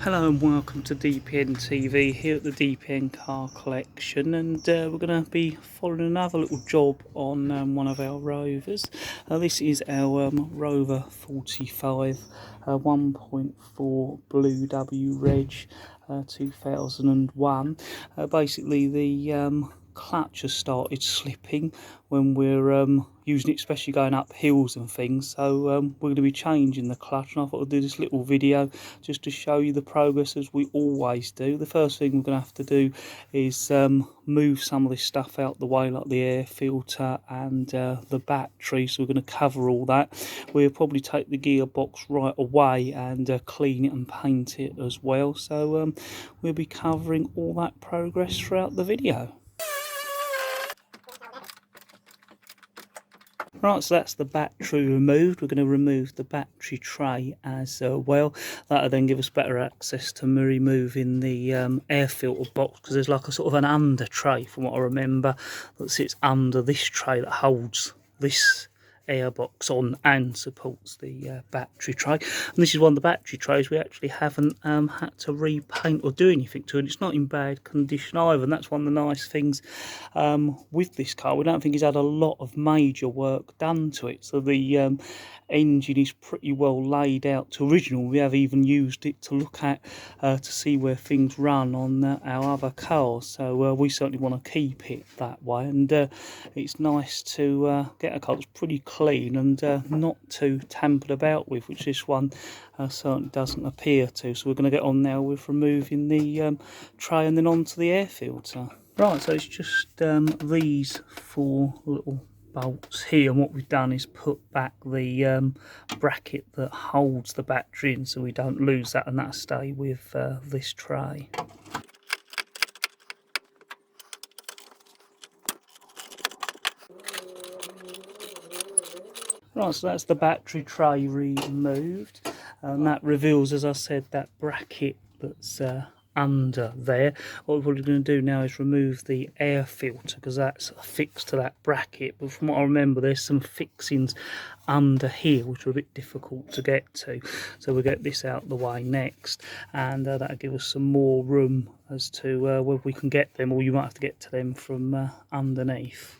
Hello and welcome to DPN TV here at the DPN car collection, and we're going to be following another little job on one of our Rovers. This is our Rover 45 1.4 Blue W Reg 2001. Basically the clutch has started slipping when we're using it, especially going up hills and things, so we're going to be changing the clutch, and I thought I'd do this little video just to show you the progress as we always do. The first thing we're going to have to do is move some of this stuff out the way, like the air filter and the battery, so we're going to cover all that. We'll probably take the gearbox right away and clean it and paint it as well, so we'll be covering all that progress throughout the video. Right, so that's the battery removed. We're going to remove the battery tray as well. That'll then give us better access to removing the air filter box, because there's like a sort of an under tray, from what I remember, that sits under this tray that holds this airbox on and supports the battery tray. And this is one of the battery trays we actually haven't had to repaint or do anything to, and it's not in bad condition either. And that's one of the nice things with this car. We don't think it's had a lot of major work done to it, so the engine is pretty well laid out to original. We have even used it to look at to see where things run on our other cars, so we certainly want to keep it that way. And it's nice to get a car that's pretty clean and not too tampered about with, which this one certainly doesn't appear to. So we're going to get on now with removing the tray and then onto the air filter. Right, so it's just these four little bolts here, and what we've done is put back the bracket that holds the battery in, so we don't lose that, and that'll stay with this tray. Right, so that's the battery tray removed, and that reveals, as I said, that bracket that's under there. What we're going to do now is remove the air filter, because that's affixed to that bracket, but from what I remember there's some fixings under here which are a bit difficult to get to, so we'll get this out the way next, and that'll give us some more room as to whether we can get them, or you might have to get to them from underneath.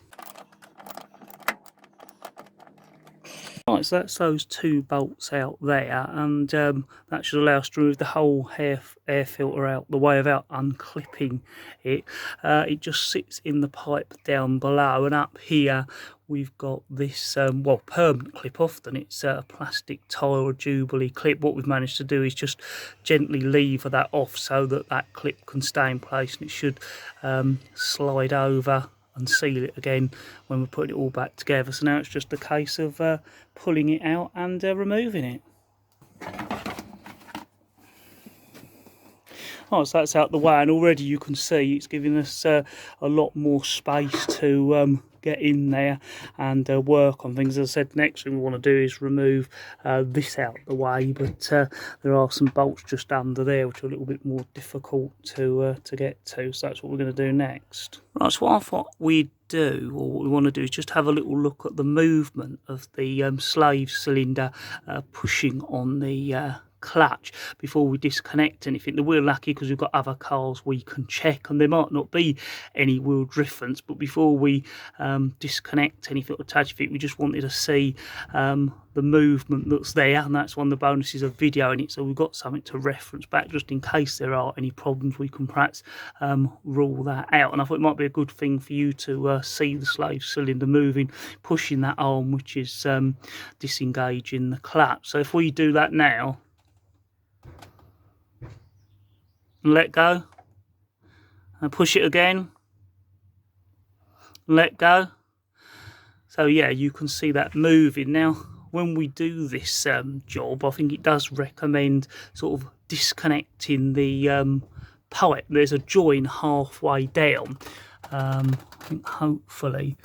Right, so that's those two bolts out there, and that should allow us to remove the whole air filter out the way without unclipping it. It just sits in the pipe down below, and up here we've got this well, permanent clip. Often it's a plastic tie or a Jubilee clip. What we've managed to do is just gently lever that off so that that clip can stay in place, and it should slide over and seal it again when we're putting it all back together. So now it's just a case of pulling it out and removing it. Oh, so that's out the way, and already you can see it's giving us a lot more space to get in there and work on things. As I said, next thing we want to do is remove this out the way, but there are some bolts just under there which are a little bit more difficult to get to, so that's what we're going to do next. Right, so what I thought we'd do, or what we want to do, is just have a little look at the movement of the slave cylinder pushing on the clutch before we disconnect anything. We're lucky because we've got other cars we can check, and there might not be any wheel difference, but before we disconnect anything or attach it, we just wanted to see the movement that's there, and that's one of the bonuses of videoing it, so we've got something to reference back just in case there are any problems. We can perhaps rule that out, and I thought it might be a good thing for you to see the slave cylinder moving, pushing that arm which is disengaging the clutch. So if we do that now and let go, and push it again, let go. So yeah, you can see that moving. Now when we do this job, I think it does recommend sort of disconnecting the pipe. There's a join halfway down. I think hopefully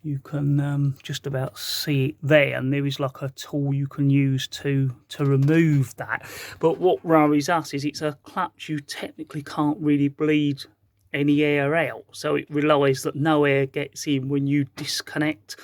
you can just about see it there, and there is like a tool you can use to remove that. But what worries us is it's a clutch you technically can't really bleed any air out, so it relies that no air gets in when you disconnect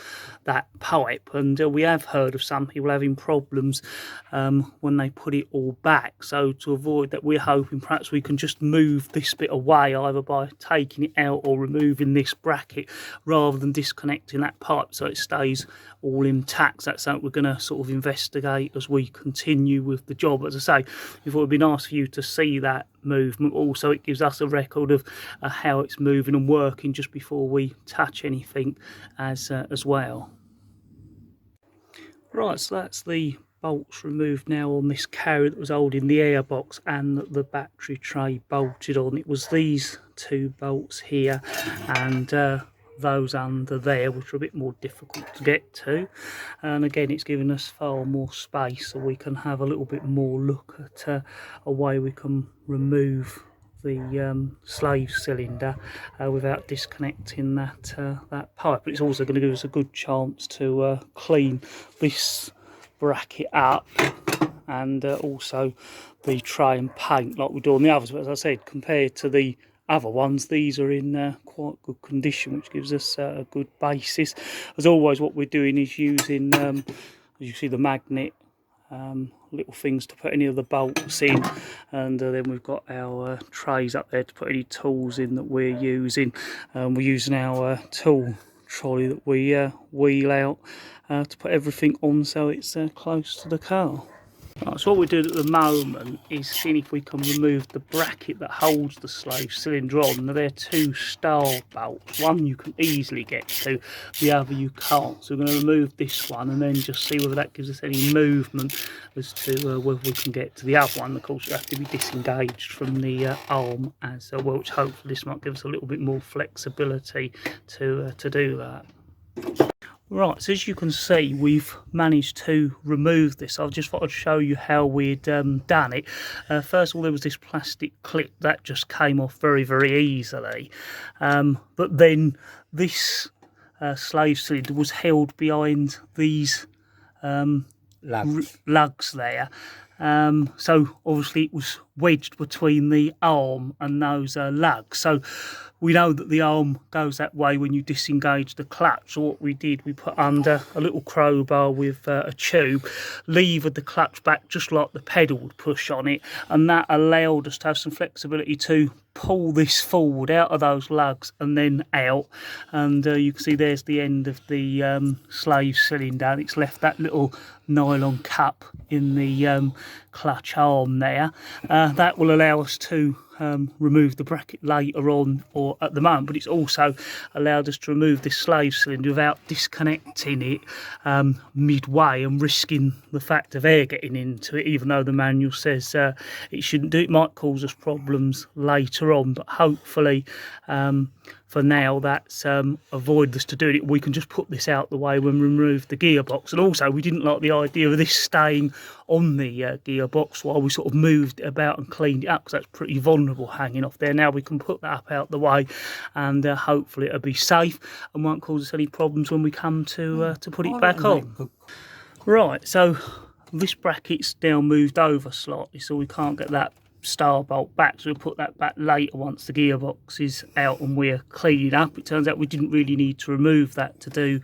that pipe. And we have heard of some people having problems when they put it all back. So to avoid that, we're hoping perhaps we can just move this bit away, either by taking it out or removing this bracket, rather than disconnecting that pipe, so it stays all intact. That's something we're going to sort of investigate as we continue with the job. As I say, it would be nice for you to see that movement. Also, it gives us a record of how it's moving and working just before we touch anything as well. Right, so that's the bolts removed now on this carrier that was holding the airbox and the battery tray bolted on. It was these two bolts here and those under there, which are a bit more difficult to get to. And again, it's giving us far more space, so we can have a little bit more look at a way we can remove the slave cylinder without disconnecting that pipe. But it's also going to give us a good chance to clean this bracket up, and also the tray and paint like we do on the others. But as I said, compared to the other ones, these are in quite good condition, which gives us a good basis. As always, what we're doing is using, as you see, the magnet little things to put any of the bolts in, and then we've got our trays up there to put any tools in that we're using. We're using our tool trolley that we wheel out to put everything on, so it's close to the car. Right, so what we're doing at the moment is seeing if we can remove the bracket that holds the slave cylinder on. Now, they're two star bolts. One you can easily get to, the other you can't. So we're going to remove this one and then just see whether that gives us any movement as to whether we can get to the other one. Of course, you have to be disengaged from the arm as well, which hopefully this might give us a little bit more flexibility to do that. Right, so as you can see, we've managed to remove this. I just thought I'd show you how we'd done it. First of all, there was this plastic clip that just came off very, very easily. But then this slave cylinder was held behind these lugs there. So obviously it was wedged between the arm and those lugs. So we know that the arm goes that way when you disengage the clutch. So what we did, we put under a little crowbar with a tube, levered the clutch back just like the pedal would push on it, and that allowed us to have some flexibility to pull this forward out of those lugs and then out. And you can see there's the end of the slave cylinder, and it's left that little nylon cup in the clutch arm there. That will allow us to remove the bracket later on or at the moment, but it's also allowed us to remove this slave cylinder without disconnecting it midway and risking the fact of air getting into it, even though the manual says it shouldn't do. It might cause us problems later on, but hopefully for now that's avoid us to do it. We can just put this out the way when we remove the gearbox. And also, we didn't like the idea of this staying on the gearbox while we sort of moved it about and cleaned it up, because that's pretty vulnerable hanging off there. Now we can put that up out the way, and hopefully it'll be safe and won't cause us any problems when we come to put it back on. Right, so this bracket's now moved over slightly, so we can't get that star bolt back, so we'll put that back later once the gearbox is out and we're cleaning up. It turns out we didn't really need to remove that to do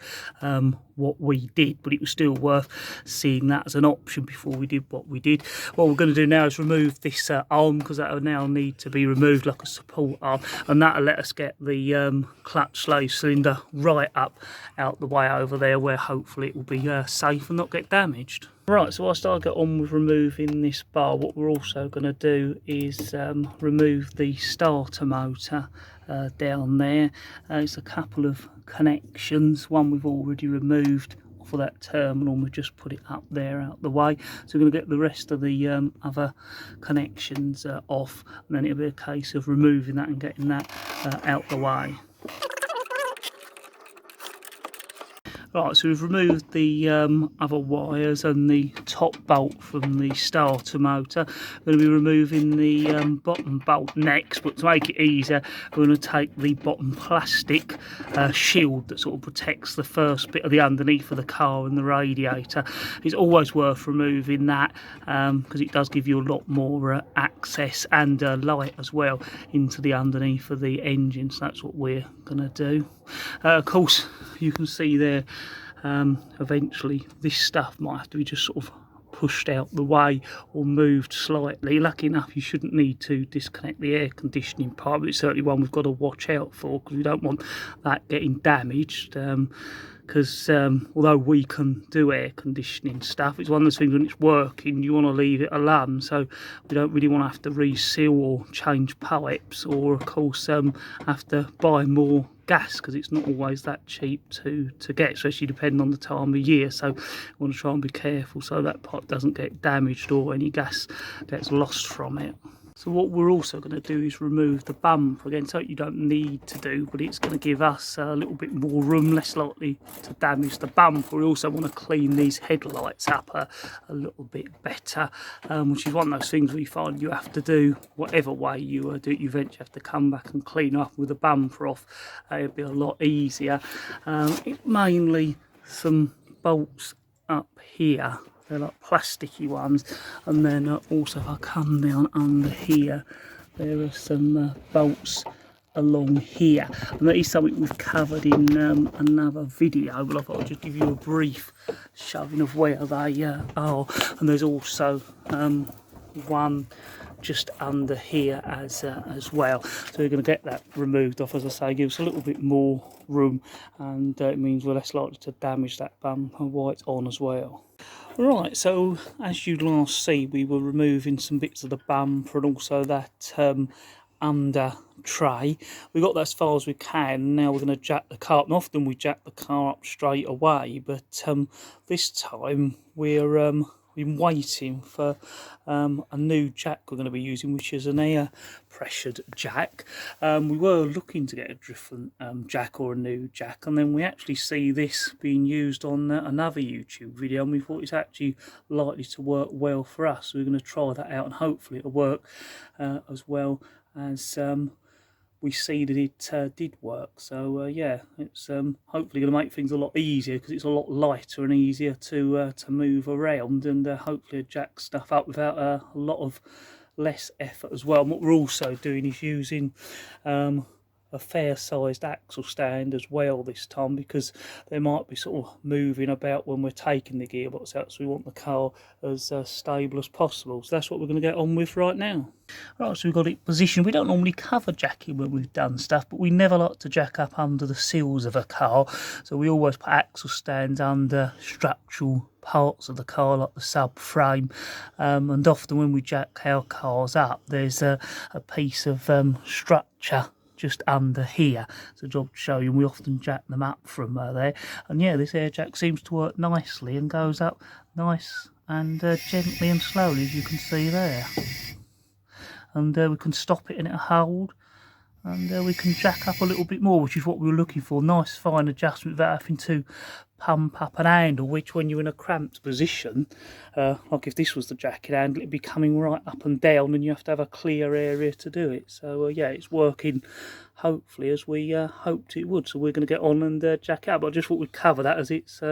what we did, but it was still worth seeing that as an option before we did what we did. What we're going to do now is remove this arm, because that will now need to be removed like a support arm, and that'll let us get the clutch slave cylinder right up out the way over there, where hopefully it will be safe and not get damaged. Right, so whilst I get on with removing this bar, what we're also going to do is remove the starter motor down there. It's a couple of connections. One we've already removed off of that terminal, and we've just put it up there out the way. So we're going to get the rest of the other connections off, and then it'll be a case of removing that and getting that out the way. Right, so we've removed the other wires and the top bolt from the starter motor. We're going to be removing the bottom bolt next, but to make it easier, we're going to take the bottom plastic shield that sort of protects the first bit of the underneath of the car and the radiator. It's always worth removing that because it does give you a lot more access and light as well into the underneath of the engine, so that's what we're going to do. Of course, you can see there eventually this stuff might have to be just sort of pushed out the way or moved slightly. Lucky enough, you shouldn't need to disconnect the air conditioning part, but it's certainly one we've got to watch out for because we don't want that getting damaged. Because although we can do air conditioning stuff, it's one of those things when it's working you want to leave it alone, so we don't really want to have to reseal or change pipes, or of course have to buy more gas because it's not always that cheap to get, especially depending on the time of year. So you want to try and be careful so that pipe doesn't get damaged or any gas gets lost from it. So what we're also going to do is remove the bumper again, so you don't need to do, but it's going to give us a little bit more room, less likely to damage the bumper. We also want to clean these headlights up a little bit better, which is one of those things we find you have to do whatever way you do it. You eventually have to come back and clean up with the bumper off. It'll be a lot easier. It's mainly some bolts up here. They're like plasticky ones, and then also if I come down under here, there are some bolts along here, and that is something we've covered in another video, but I thought I'd just give you a brief showing of where they are. And there's also one just under here as well, so we're going to get that removed off, as I say, give us a little bit more room, and it means we're less likely to damage that bumper while it's on as well. Right, so as you last see, we were removing some bits of the bumper and also that under tray. We got that as far as we can. Now we're going to jack the car up, and often we jack the car up straight away, but this time we're been waiting for a new jack we're going to be using, which is an air pressured jack. We were looking to get a different jack or a new jack, and then we actually see this being used on another YouTube video, and we thought it's actually likely to work well for us, so we're going to try that out, and hopefully it'll work as well as we see that it did work. So yeah, it's hopefully going to make things a lot easier because it's a lot lighter and easier to move around, and hopefully jack stuff up without a lot of less effort as well. And what we're also doing is using a fair sized axle stand as well this time, because they might be sort of moving about when we're taking the gearbox out, so we want the car as stable as possible. So that's what we're going to get on with right now. Right, so we've got it positioned. We don't normally cover jacking when we've done stuff, but we never like to jack up under the seals of a car, so we always put axle stands under structural parts of the car like the subframe, and often when we jack our cars up, there's a piece of structure just under here, so job to show you, and we often jack them up from there. And yeah, this air jack seems to work nicely and goes up nice and gently and slowly, as you can see there. And we can stop it and it'll hold, and we can jack up a little bit more, which is what we were looking for. Nice fine adjustment without having to pump up an handle, which when you're in a cramped position, like if this was the jacking handle, it'd be coming right up and down, and you have to have a clear area to do it. So yeah, it's working hopefully as we hoped it would. So we're going to get on and jack out, but I just thought we'd cover that as it's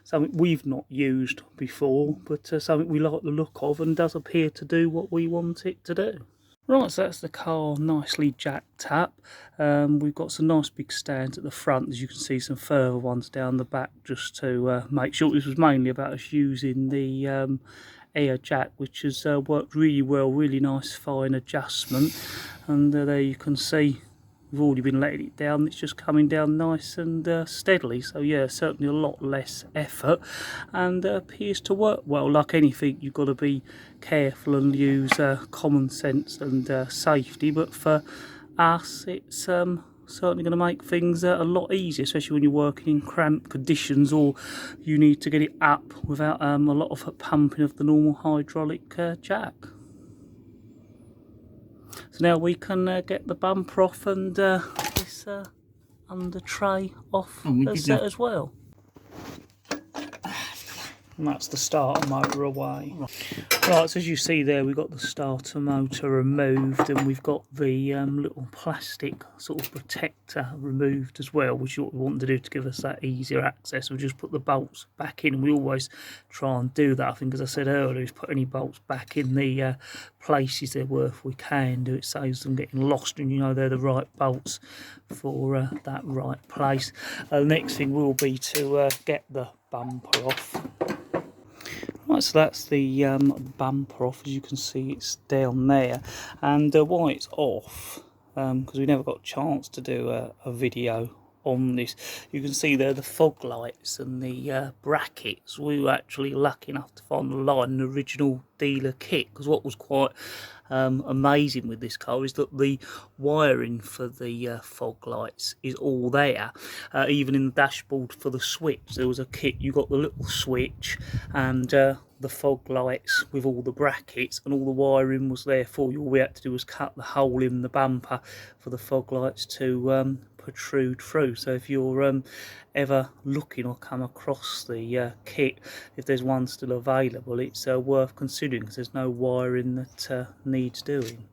something we've not used before, but something we like the look of and does appear to do what we want it to do. Right, so that's the car nicely jacked up. We've got some nice big stands at the front, as you can see, some further ones down the back, just to make sure. This was mainly about us using the air jack, which has worked really well, really nice fine adjustment. And there you can see we've already been letting it down. It's just coming down nice and steadily. So yeah, certainly a lot less effort, and appears to work well. Like anything, you've got to be careful and use common sense and safety, but for us it's certainly going to make things a lot easier, especially when you're working in cramped conditions, or you need to get it up without a lot of pumping of the normal hydraulic jack. So now we can get the bumper off and this under tray off as well. and that's the starter motor away. Right, so as you see there, we've got the starter motor removed, and we've got the little plastic sort of protector removed as well, which is what we want to do to give us that easier access. We'll just put the bolts back in, and we always try and do that. I think, as I said earlier, is put any bolts back in the places they're worth we can do. It saves them getting lost, and you know they're the right bolts for that right place. The next thing will be to get the bumper off. Right, so that's the bumper off. As you can see, it's down there, and why it's off, because we never got a chance to do a video on this. You can see there the fog lights and the brackets. We were actually lucky enough to find an original dealer kit, because what was quite amazing with this car is that the wiring for the fog lights is all there. Even in the dashboard for the switch, there was a kit. You got the little switch and the fog lights with all the brackets, and all the wiring was there for you. All we had to do was cut the hole in the bumper for the fog lights to protrude through. So if you're ever looking or come across the kit, if there's one still available, it's worth considering, because there's no wiring that needs doing.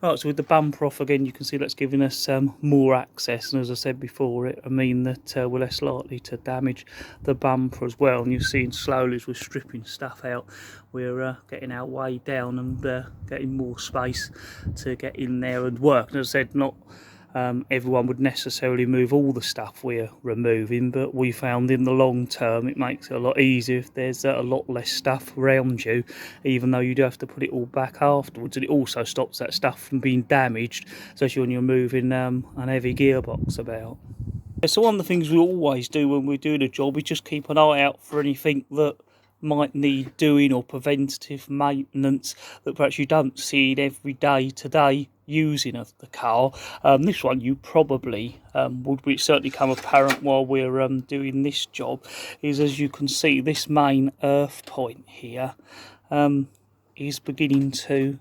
Right, so with the bumper off again, you can see that's giving us more access, and as I said before, it mean that we're less likely to damage the bumper as well. And you're seeing slowly as we're stripping stuff out, we're getting our way down and getting more space to get in there and work. And as I said, not everyone would necessarily move all the stuff we're removing, but we found in the long term it makes it a lot easier if there's a lot less stuff around you, even though you do have to put it all back afterwards. And it also stops that stuff from being damaged, especially when you're moving an heavy gearbox about. So one of the things we always do when we're doing a job is just keep an eye out for anything that might need doing, or preventative maintenance that perhaps you don't see in every day-to-day using of the car. This one you probably would certainly come apparent while we're doing this job, is, as you can see, this main earth point here is beginning to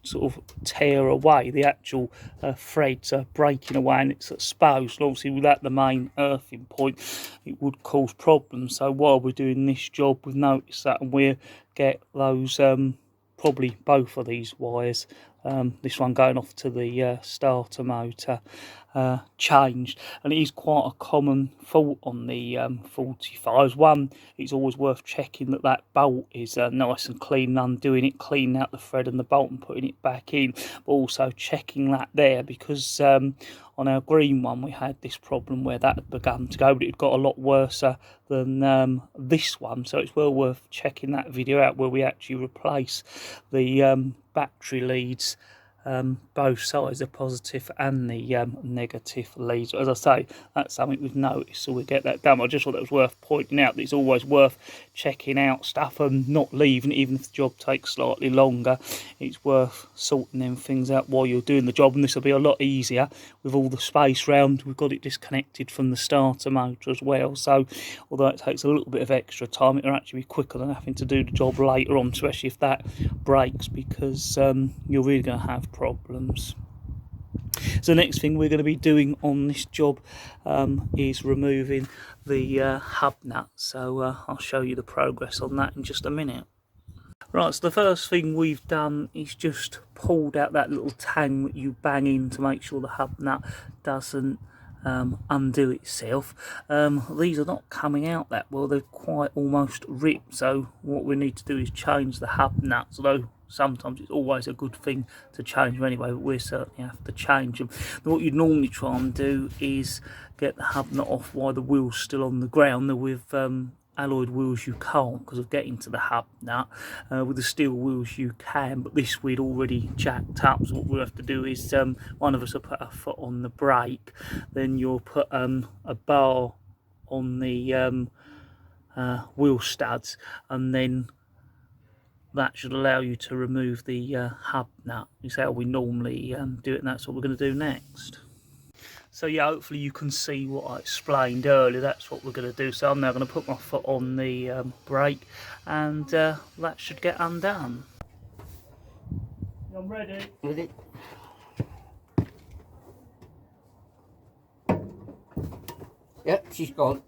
sort of tear away. The actual threads are breaking away and it's exposed. And obviously without the main earthing point it would cause problems. So while we're doing this job, we've noticed that, and we'll get those probably both of these wires, this one going off to the starter motor, changed. And it is quite a common fault on the 45s. One, it's always worth checking that that bolt is nice and clean, and undoing it, cleaning out the thread and the bolt and putting it back in, but also checking that there, because on our green one we had this problem where that had begun to go, but it got a lot worse than this one. So it's well worth checking that video out, where we actually replace the battery leads, both sides, the positive and the negative leads. As I say, that's something we've noticed, so we get that done. I just thought that was worth pointing out, that it's always worth checking out stuff and not leaving, even if the job takes slightly longer. It's worth sorting them things out while you're doing the job, and this will be a lot easier with all the space round. We've got it disconnected from the starter motor as well, so although it takes a little bit of extra time, it'll actually be quicker than having to do the job later on, especially if that breaks, because you're really going to have problems. So the next thing we're going to be doing on this job is removing the hub nut. So I'll show you the progress on that in just a minute. Right, so the first thing we've done is just pulled out that little tang that you bang in to make sure the hub nut doesn't undo itself. These are not coming out that well, they're quite almost ripped, so what we need to do is change the hub nuts, although sometimes it's always a good thing to change them anyway, but we certainly have to change them. But what you'd normally try and do is get the hub nut off while the wheel's still on the ground. With alloyed wheels you can't because of getting to the hub nut. With the steel wheels you can, but this we'd already jacked up, so what we'll have to do is one of us will put a foot on the brake, then you'll put a bar on the wheel studs, and then that should allow you to remove the hub nut. Is how we normally do it, and that's what we're going to do next. So yeah, hopefully you can see what I explained earlier. That's what we're going to do. So I'm now going to put my foot on the brake, and that should get undone. I'm ready. Ready? Yep, she's gone.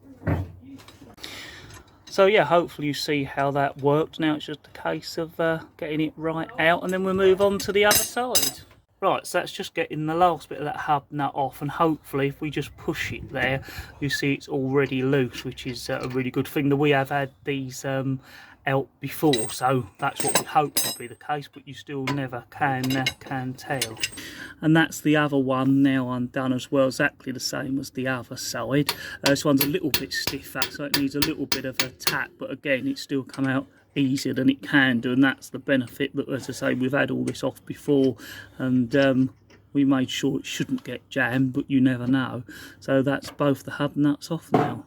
So yeah, hopefully you see how that worked. Now it's just a case of getting it right out, and then we'll move on to the other side. Right, so that's just getting the last bit of that hub nut off, and hopefully if we just push it there, you see it's already loose, which is a really good thing. That we have had these out before, so that's what we hope would be the case, but you still never can tell. And that's the other one now undone as well, exactly the same as the other side. This one's a little bit stiffer, so it needs a little bit of a tap, but again, it's still come out easier than it can do, and that's the benefit. That, as I say, we've had all this off before, and we made sure it shouldn't get jammed, but you never know. So that's both the hub nuts off now.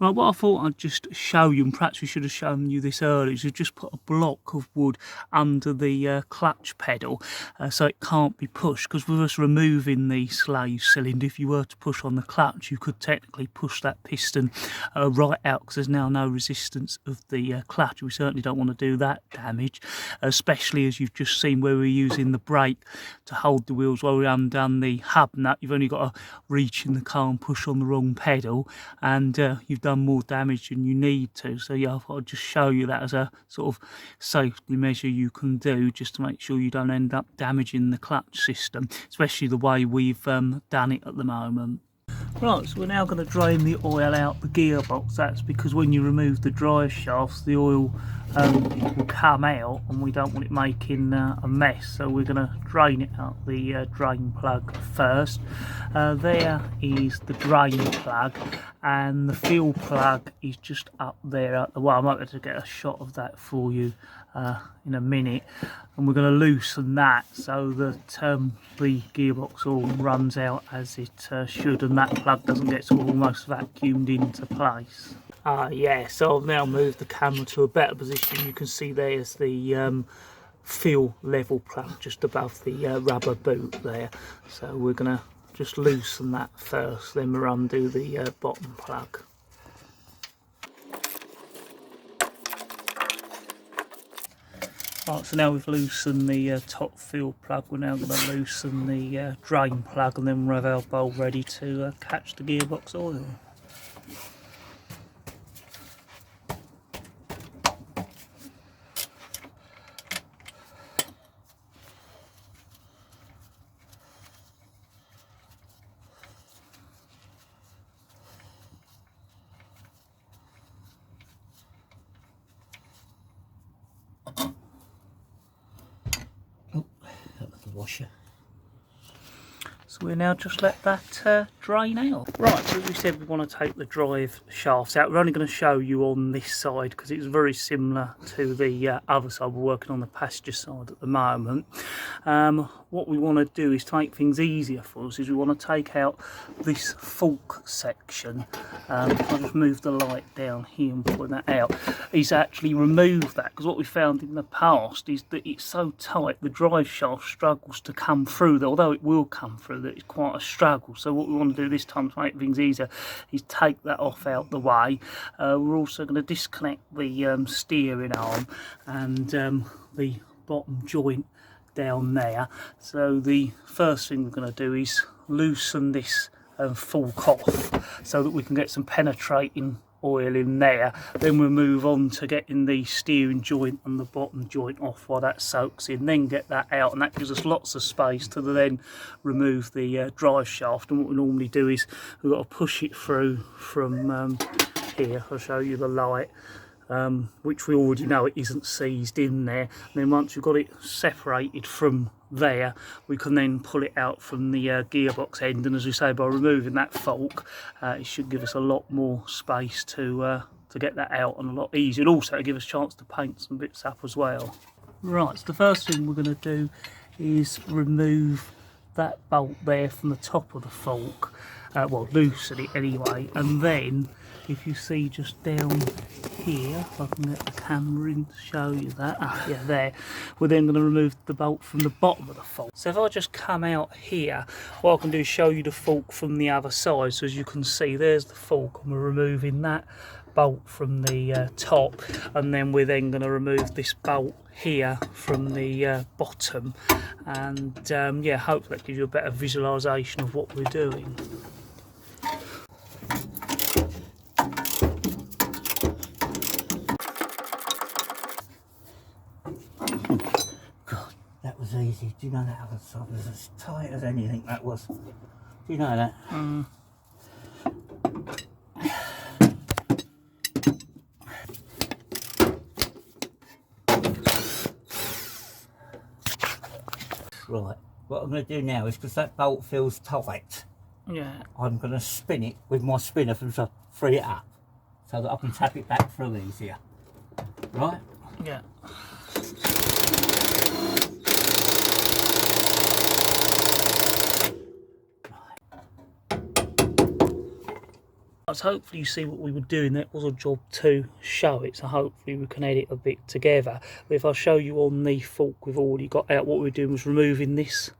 Right, what I thought I'd just show you, and perhaps we should have shown you this earlier, is we've just put a block of wood under the clutch pedal so it can't be pushed, because with us removing the slave cylinder, if you were to push on the clutch, you could technically push that piston right out, because there's now no resistance of the clutch. We certainly don't want to do that damage, especially as you've just seen where we're using the brake to hold the wheels while we undone the hub nut. You've only got to reach in the car and push on the wrong pedal, and you've done more damage than you need to. So yeah, I thought I'd just show you that as a sort of safety measure you can do, just to make sure you don't end up damaging the clutch system, especially the way we've done it at the moment. Right, so we're now going to drain the oil out the gearbox. That's because when you remove the drive shafts, the oil will come out, and we don't want it making a mess. So we're going to drain it out the drain plug first. There is the drain plug, and the fuel plug is just up there at the way. I might be able to get a shot of that for you in a minute, and we're going to loosen that so that the gearbox oil runs out as it should, and that plug doesn't get sort of almost vacuumed into place. Yeah, so I've now moved the camera to a better position. You can see there's the fuel level plug just above the rubber boot there. So we're going to just loosen that first, then we'll undo the bottom plug. Right, so now we've loosened the top fuel plug, we're now going to loosen the drain plug, and then we'll have our bowl ready to catch the gearbox oil. Washer. So we'll now just let that drain out. Right, so as we said, we want to take the drive shafts out. We're only going to show you on this side because it's very similar to the other side. We're working on the passenger side at the moment. What we want to do is to make things easier for us, is we want to take out this fork section. I'll just move the light down here and point that out. Is actually remove that, because what we found in the past is that it's so tight the drive shaft struggles to come through there, although it will come through, that it's quite a struggle. So what we want to do this time to make things easier is take that off out the way. We're also going to disconnect the steering arm and the bottom joint down there. So the first thing we're going to do is loosen this fork off so that we can get some penetrating oil in there. Then we'll move on to getting the steering joint and the bottom joint off while that soaks in, then get that out, and that gives us lots of space to then remove the drive shaft. And what we normally do is we've got to push it through from here. I'll show you the light, which we already know it isn't seized in there. And then once we've got it separated from there, we can then pull it out from the gearbox end, and as we say, by removing that fork, it should give us a lot more space to get that out, and a lot easier. It'll also give us a chance to paint some bits up as well. Right, so the first thing we're going to do is remove that bolt there from the top of the fork, well, loosen it anyway, and then if you see just down here, if I can get the camera in to show you that, yeah, there, we're then going to remove the bolt from the bottom of the fork. So if I just come out here, what I can do is show you the fork from the other side. So as you can see, there's the fork, and we're removing that bolt from the top, and then we're then going to remove this bolt here from the bottom, and yeah, hopefully that gives you a better visualisation of what we're doing. easy. Do you know that other side was as tight as anything, that was? Do you know that? Right, what I'm going to do now is, because that bolt feels tight, Yeah. I'm going to spin it with my spinner to free it up, so that I can tap it back through easier. Right? Yeah. So hopefully you see what we were doing. That was a job to show it, so hopefully we can edit a bit together. But if I show you on the fork we've already got out, what we were doing was removing this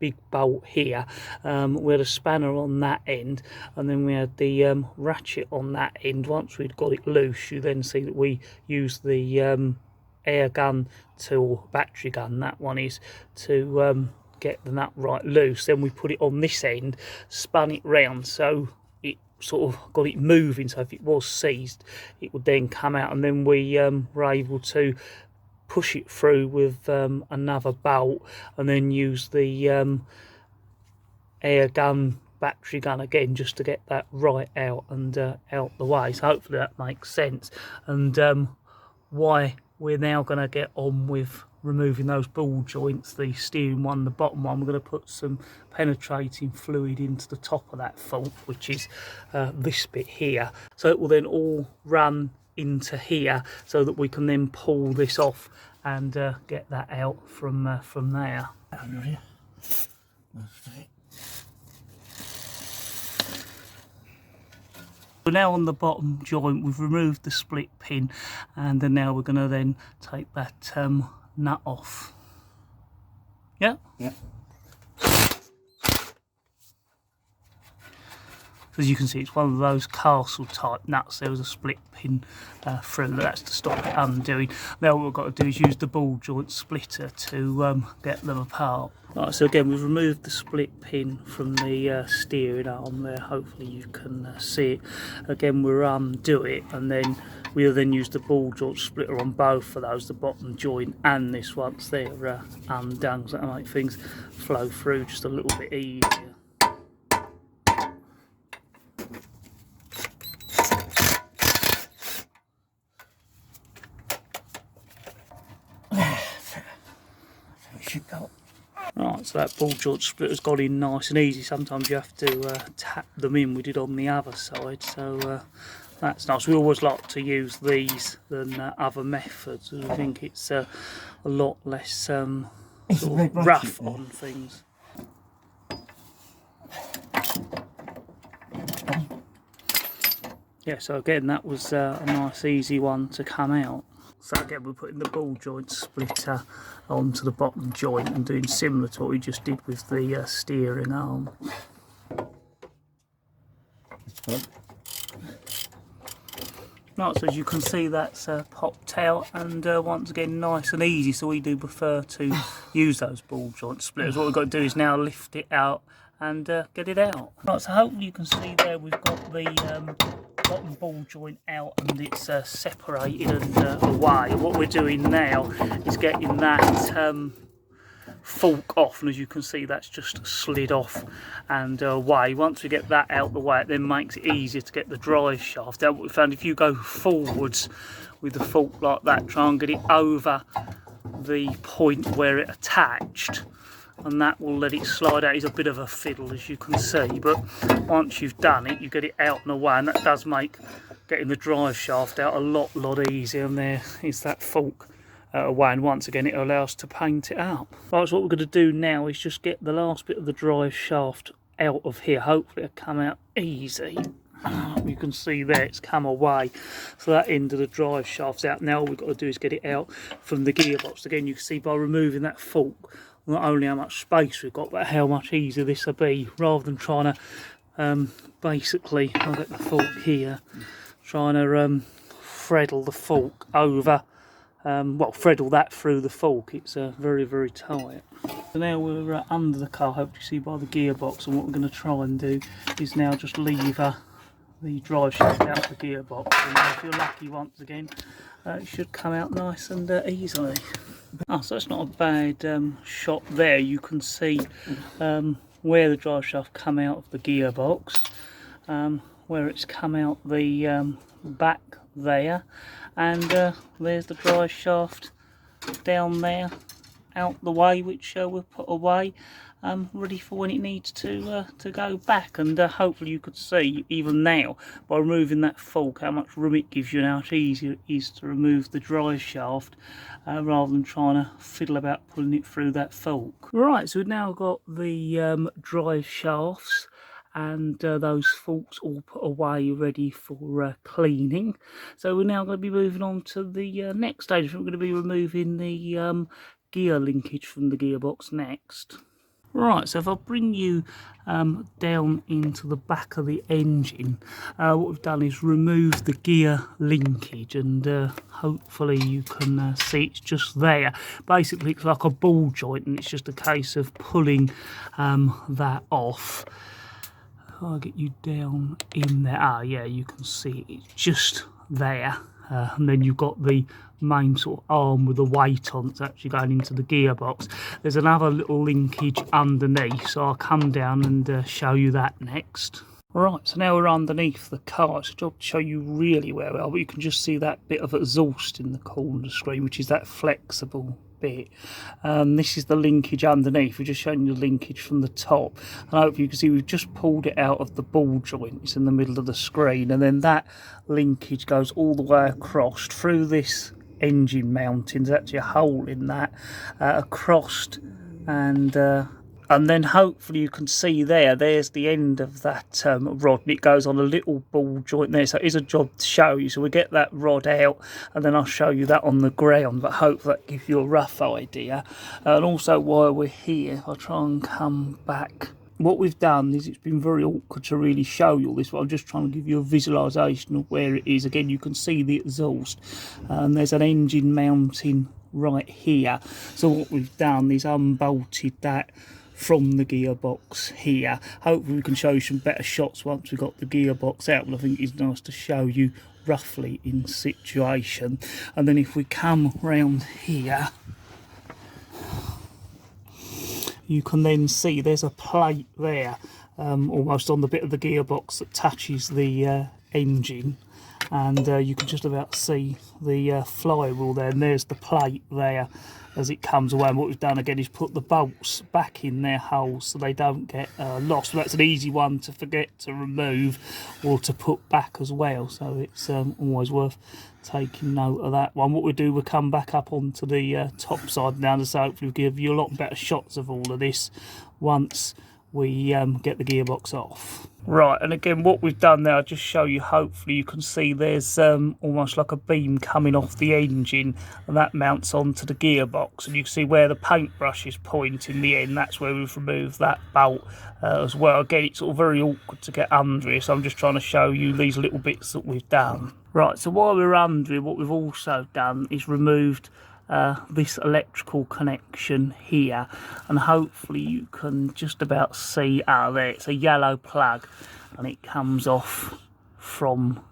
big bolt here. We had a spanner on that end, and then we had the ratchet on that end. Once we'd got it loose, you then see that we used the air gun tool, battery gun, that one is, to get the nut right loose. Then we put it on this end, spun it round, so it sort of got it moving, so if it was seized it would then come out, and then we were able to push it through with another bolt, and then use the air gun, battery gun again, just to get that right out and out the way. So hopefully that makes sense, and why we're now going to get on with removing those ball joints, the steering one, the bottom one. We're going to put some penetrating fluid into the top of that fork, which is this bit here, so it will then all run into here, so that we can then pull this off and get that out from there. We're now on the bottom joint. We've removed the split pin, and then now we're going to then take that nut off. Yeah? Yeah. As you can see, it's one of those castle type nuts. There was a split pin through, that's to stop it undoing. Now what we've got to do is use the ball joint splitter to get them apart. Right, so again, we've removed the split pin from the steering arm there. Hopefully you can see it. Again, we'll undo it, and then we'll then use the ball joint splitter on both of those, the bottom joint and this, once they're undone, so that'll make things flow through just a little bit easier. Right, so that ball joint splitter's got in nice and easy. Sometimes you have to tap them in. We did on the other side, so that's nice. We always like to use these than other methods. I think it's a lot less sort of rough on things. Yeah, so again, that was a nice easy one to come out. So again, we're putting the ball joint splitter onto the bottom joint and doing similar to what we just did with the steering arm. Right, so as you can see, that's popped out, and once again nice and easy. So we do prefer to use those ball joint splitters. What we've got to do is now lift it out and get it out. Right, so hopefully you can see there we've got the bottom ball joint out, and it's separated and away. And what we're doing now is getting that fork off, and as you can see, that's just slid off and away. Once we get that out the way, it then makes it easier to get the drive shaft out. What we found, if you go forwards with the fork like that, try and get it over the point where it attached, and that will let it slide out. It's a bit of a fiddle, as you can see, but once you've done it, you get it out and away, and that does make getting the drive shaft out a lot easier. And there is that fork away, and once again it allows us to paint it up. Right, so what we're going to do now is just get the last bit of the drive shaft out of here. Hopefully it'll come out easy. You can see there it's come away, so that end of the drive shaft's out. Now all we've got to do is get it out from the gearbox. Again, you can see by removing that fork not only how much space we've got, but how much easier this will be, rather than trying to basically, I'll get the fork here, trying to threadle the fork over, well, threadle that through the fork. It's very tight. So now we're under the car, hope you see by the gearbox, and what we're going to try and do is now just lever the drive shaft out of the gearbox, and if you're lucky, once again it should come out nice and easily. Oh, so that's not a bad shot there. You can see where the drive shaft come out of the gearbox, where it's come out the back there, and there's the drive shaft down there out the way, which we'll put away, ready for when it needs to go back. And hopefully you could see even now by removing that fork how much room it gives you and how much easier it is to remove the drive shaft rather than trying to fiddle about pulling it through that fork. Right, so we've now got the drive shafts and those forks all put away ready for cleaning. So we're now going to be moving on to the next stage. We're going to be removing the gear linkage from the gearbox next. Right, so if I bring you down into the back of the engine, what we've done is remove the gear linkage, and hopefully you can see it's just there. Basically it's like a ball joint, and it's just a case of pulling that off. I'll get you down in there. Ah, yeah, you can see it's just there. And then you've got the main sort of arm with the weight on that's actually going into the gearbox. There's another little linkage underneath, so I'll come down and show you that next. Right, so now we're underneath the car. It's a job to show you really where we are, but you can just see that bit of exhaust in the corner of the screen, which is that flexible bit. This is the linkage underneath. We're just showing you the linkage from the top, and hopefully you can see we've just pulled it out of the ball joint. It's in the middle of the screen, and then that linkage goes all the way across through this engine mounting. There's actually a hole in that across, and then hopefully you can see there's the end of that rod, and it goes on a little ball joint there. So it is a job to show you. So we get that rod out, and then I'll show you that on the ground, but hopefully that gives you a rough idea. And also while we're here, I'll try and come back. What we've done is, it's been very awkward to really show you all this, but I'm just trying to give you a visualisation of where it is. Again, you can see the exhaust, and there's an engine mounting right here. So what we've done is unbolted that from the gearbox here. Hopefully we can show you some better shots once we've got the gearbox out, but I think it's nice to show you roughly in situation. And then if we come round here, you can then see there's a plate there, almost on the bit of the gearbox that touches the engine, and you can just about see the flywheel there, and there's the plate there as it comes away. And what we've done again is put the bolts back in their holes so they don't get lost. So that's an easy one to forget to remove or to put back as well, so it's always worth taking note of that one. What we do, we'll come back up onto the top side now, so hopefully we'll give you a lot better shots of all of this once we get the gearbox off. Right, and again what we've done now, I'll just show you, hopefully you can see there's almost like a beam coming off the engine, and that mounts onto the gearbox, and you can see where the paintbrush is pointing the end. That's where we've removed that bolt as well. Again, it's all very awkward to get under here, so I'm just trying to show you these little bits that we've done. Right, so while we're under it, what we've also done is removed this electrical connection here, and hopefully you can just about see, there, it's a yellow plug, and it comes off from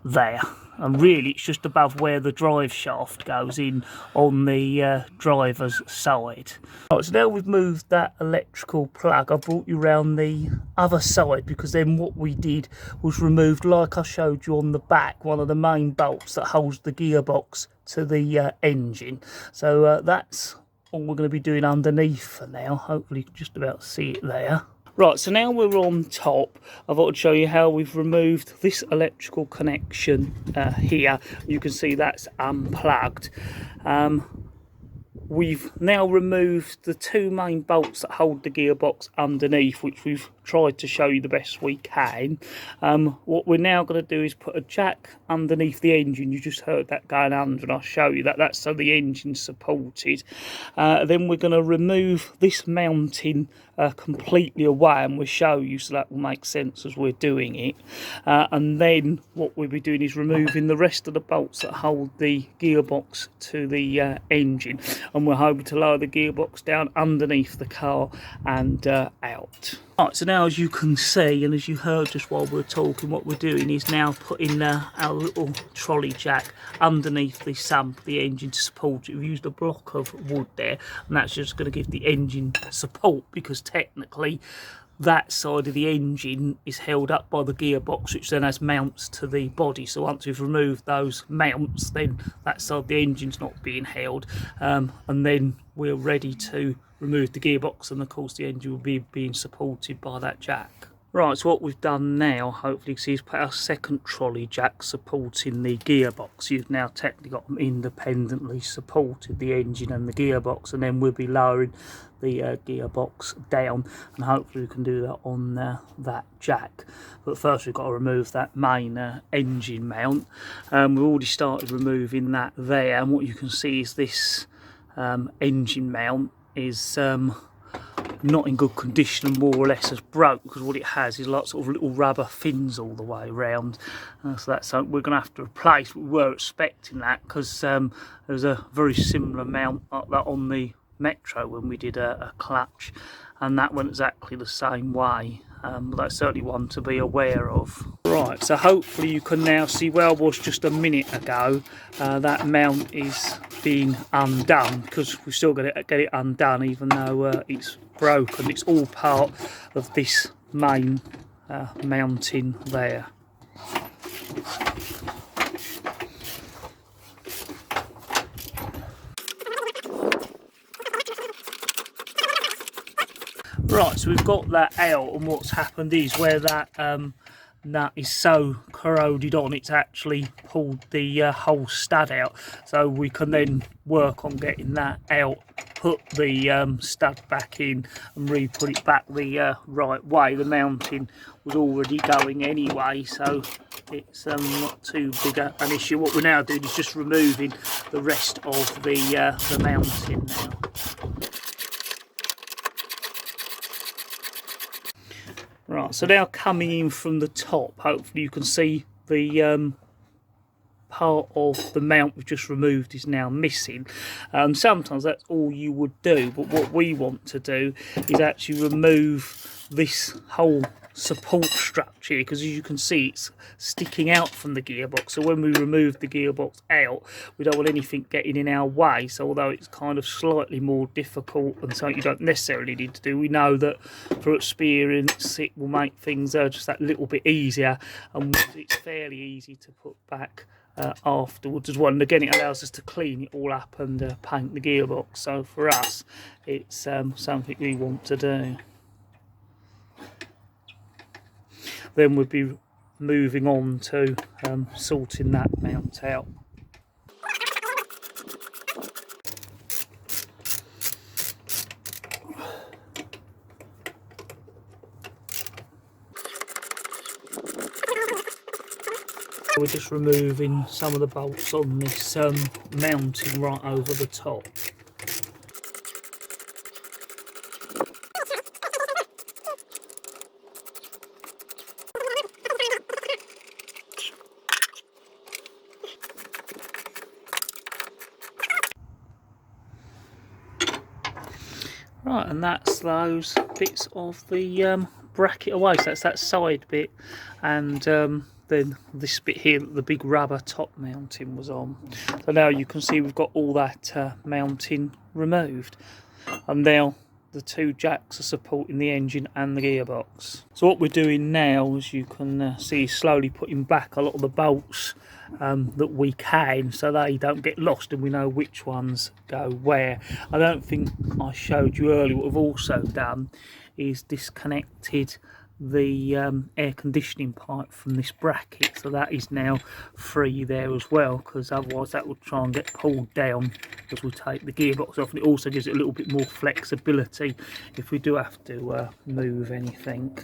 there, and really it's just above where the drive shaft goes in on the driver's side. Right, so now we've moved that electrical plug, I brought you around the other side, because then what we did was removed, like I showed you on the back, one of the main bolts that holds the gearbox to the engine. So that's all we're going to be doing underneath for now. Hopefully you can just about see it there. Right, so now we're on top. I thought I'd show you how we've removed this electrical connection here. You can see that's unplugged. We've now removed the two main bolts that hold the gearbox underneath, which we've tried to show you the best we can. What we're now going to do is put a jack underneath the engine. You just heard that going under, and I'll show you that. That's so the engine's supported. Then we're going to remove this mounting completely away, and we'll show you, so that will make sense as we're doing it. And then what we'll be doing is removing the rest of the bolts that hold the gearbox to the engine, and we're hoping to lower the gearbox down underneath the car and out. Right, so now as you can see, and as you heard just while we were talking, what we're doing is now putting our little trolley jack underneath the sump of the engine to support it. We've used a block of wood there, and that's just going to give the engine support, because technically that side of the engine is held up by the gearbox, which then has mounts to the body. So once we've removed those mounts, then that side of the engine's not being held, and then we're ready to remove the gearbox, and of course the engine will be being supported by that jack. Right, so what we've done now, hopefully you can see, is put our second trolley jack supporting the gearbox. You've now technically got them independently supported, the engine and the gearbox, and then we'll be lowering the gearbox down, and hopefully we can do that on that jack. But first we've got to remove that main engine mount. We've already started removing that there, and what you can see is this engine mount is not in good condition and more or less has broke, because what it has is lots of little rubber fins all the way around. So that's something we're going to have to replace. We were expecting that, because there was a very similar mount like that on the Metro when we did a clutch, and that went exactly the same way. But that's certainly one to be aware of. Right, so hopefully you can now see where I was just a minute ago. That mount is being undone, because we've still got to get it undone even though it's broken. It's all part of this main mounting there. Right, so we've got that out, and what's happened is where that nut is so corroded on, it's actually pulled the whole stud out. So we can then work on getting that out, put the stud back in and re-put it back the right way. The mounting was already going anyway, so it's not too big an issue. What we're now doing is just removing the rest of the mounting now. Right, so now coming in from the top, hopefully you can see the part of the mount we've just removed is now missing. Sometimes that's all you would do, but what we want to do is actually remove this whole support structure, because as you can see it's sticking out from the gearbox. So when we remove the gearbox out, we don't want anything getting in our way. So although it's kind of slightly more difficult and something you don't necessarily need to do, we know that through experience it will make things just that little bit easier, and it's fairly easy to put back afterwards as well. And again, it allows us to clean it all up and paint the gearbox. So for us it's something we want to do. Then we'll be moving on to sorting that mount out. We're just removing some of the bolts on this mounting right over the top. Right, and that's those bits of the bracket away. So that's that side bit, and then this bit here that the big rubber top mounting was on. So now you can see we've got all that mounting removed, and now the two jacks are supporting the engine and the gearbox. So what we're doing now, as you can see, is slowly putting back a lot of the bolts that we can, so they don't get lost and we know which ones go where. I don't think I showed you earlier, what we've also done is disconnected the air conditioning pipe from this bracket, so that is now free there as well, because otherwise that would try and get pulled down as we take the gearbox off. And it also gives it a little bit more flexibility if we do have to move anything.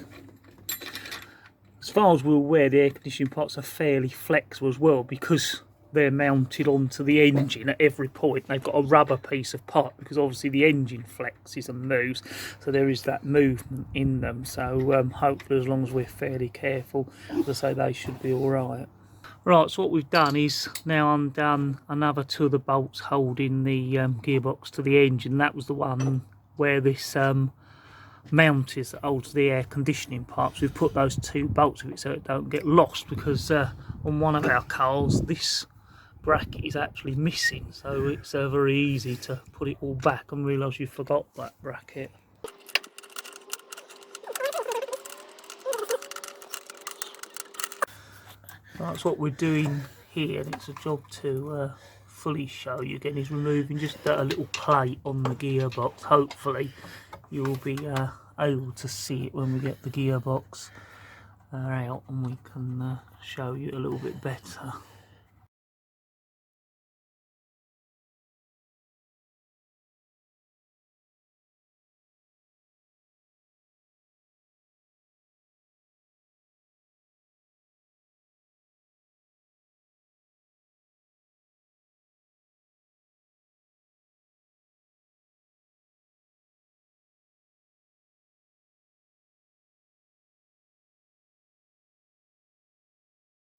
As far as we're aware, the air conditioning pipes are fairly flexible as well, because they're mounted onto the engine at every point. They've got a rubber piece of pipe, because obviously the engine flexes and moves, so there is that movement in them. So hopefully, as long as we're fairly careful, as I say, they should be all right. Right, so what we've done is now undone another two of the bolts holding the gearbox to the engine. That was the one where this mounters that holds the air conditioning pipes. We've put those 2 bolts of it so it don't get lost, because on one of our cars this bracket is actually missing, so it's very easy to put it all back and realise you forgot that bracket. That's what we're doing here, and it's a job to fully show you again, is removing just a little plate on the gearbox. Hopefully you'll be able to see it when we get the gearbox out, and we can show you a little bit better.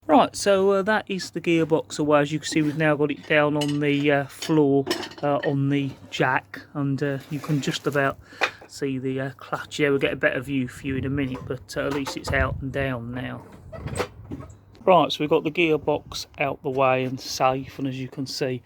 Right, so that is the gearbox away. As you can see, we've now got it down on the floor on the jack, and you can just about see the clutch. Yeah, we'll get a better view for you in a minute, but at least it's out and down now. Right, so we've got the gearbox out the way and safe, and as you can see,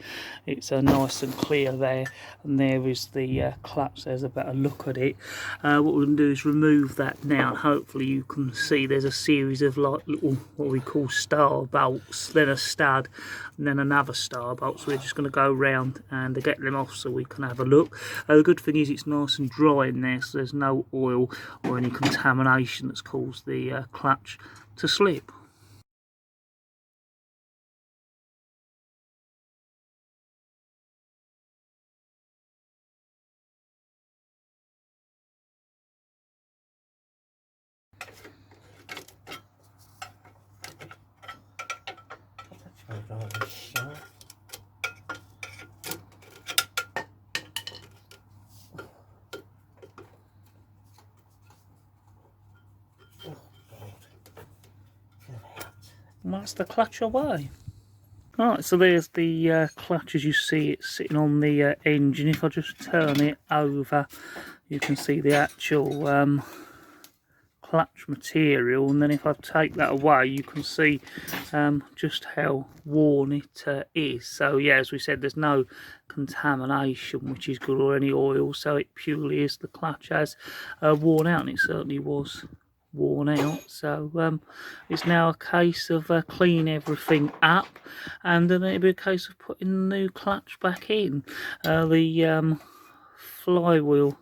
it's nice and clear there, and there is the clutch. There's a better look at it. What we're going to do is remove that now, and hopefully you can see there's a series of like little, what we call star bolts, then a stud, and then another star bolt. So we're just going to go round and get them off so we can have a look. The good thing is it's nice and dry in there, so there's no oil or any contamination that's caused the clutch to slip. And that's the clutch away. Right, so there's the clutch as you see it sitting on the engine. If I just turn it over, you can see the actual clutch material, and then if I take that away you can see just how worn it is. So yeah, as we said, there's no contamination, which is good, or any oil, so it purely is the clutch has worn out, and it certainly was worn out. So it's now a case of cleaning everything up, and then it'll be a case of putting the new clutch back in. The flywheel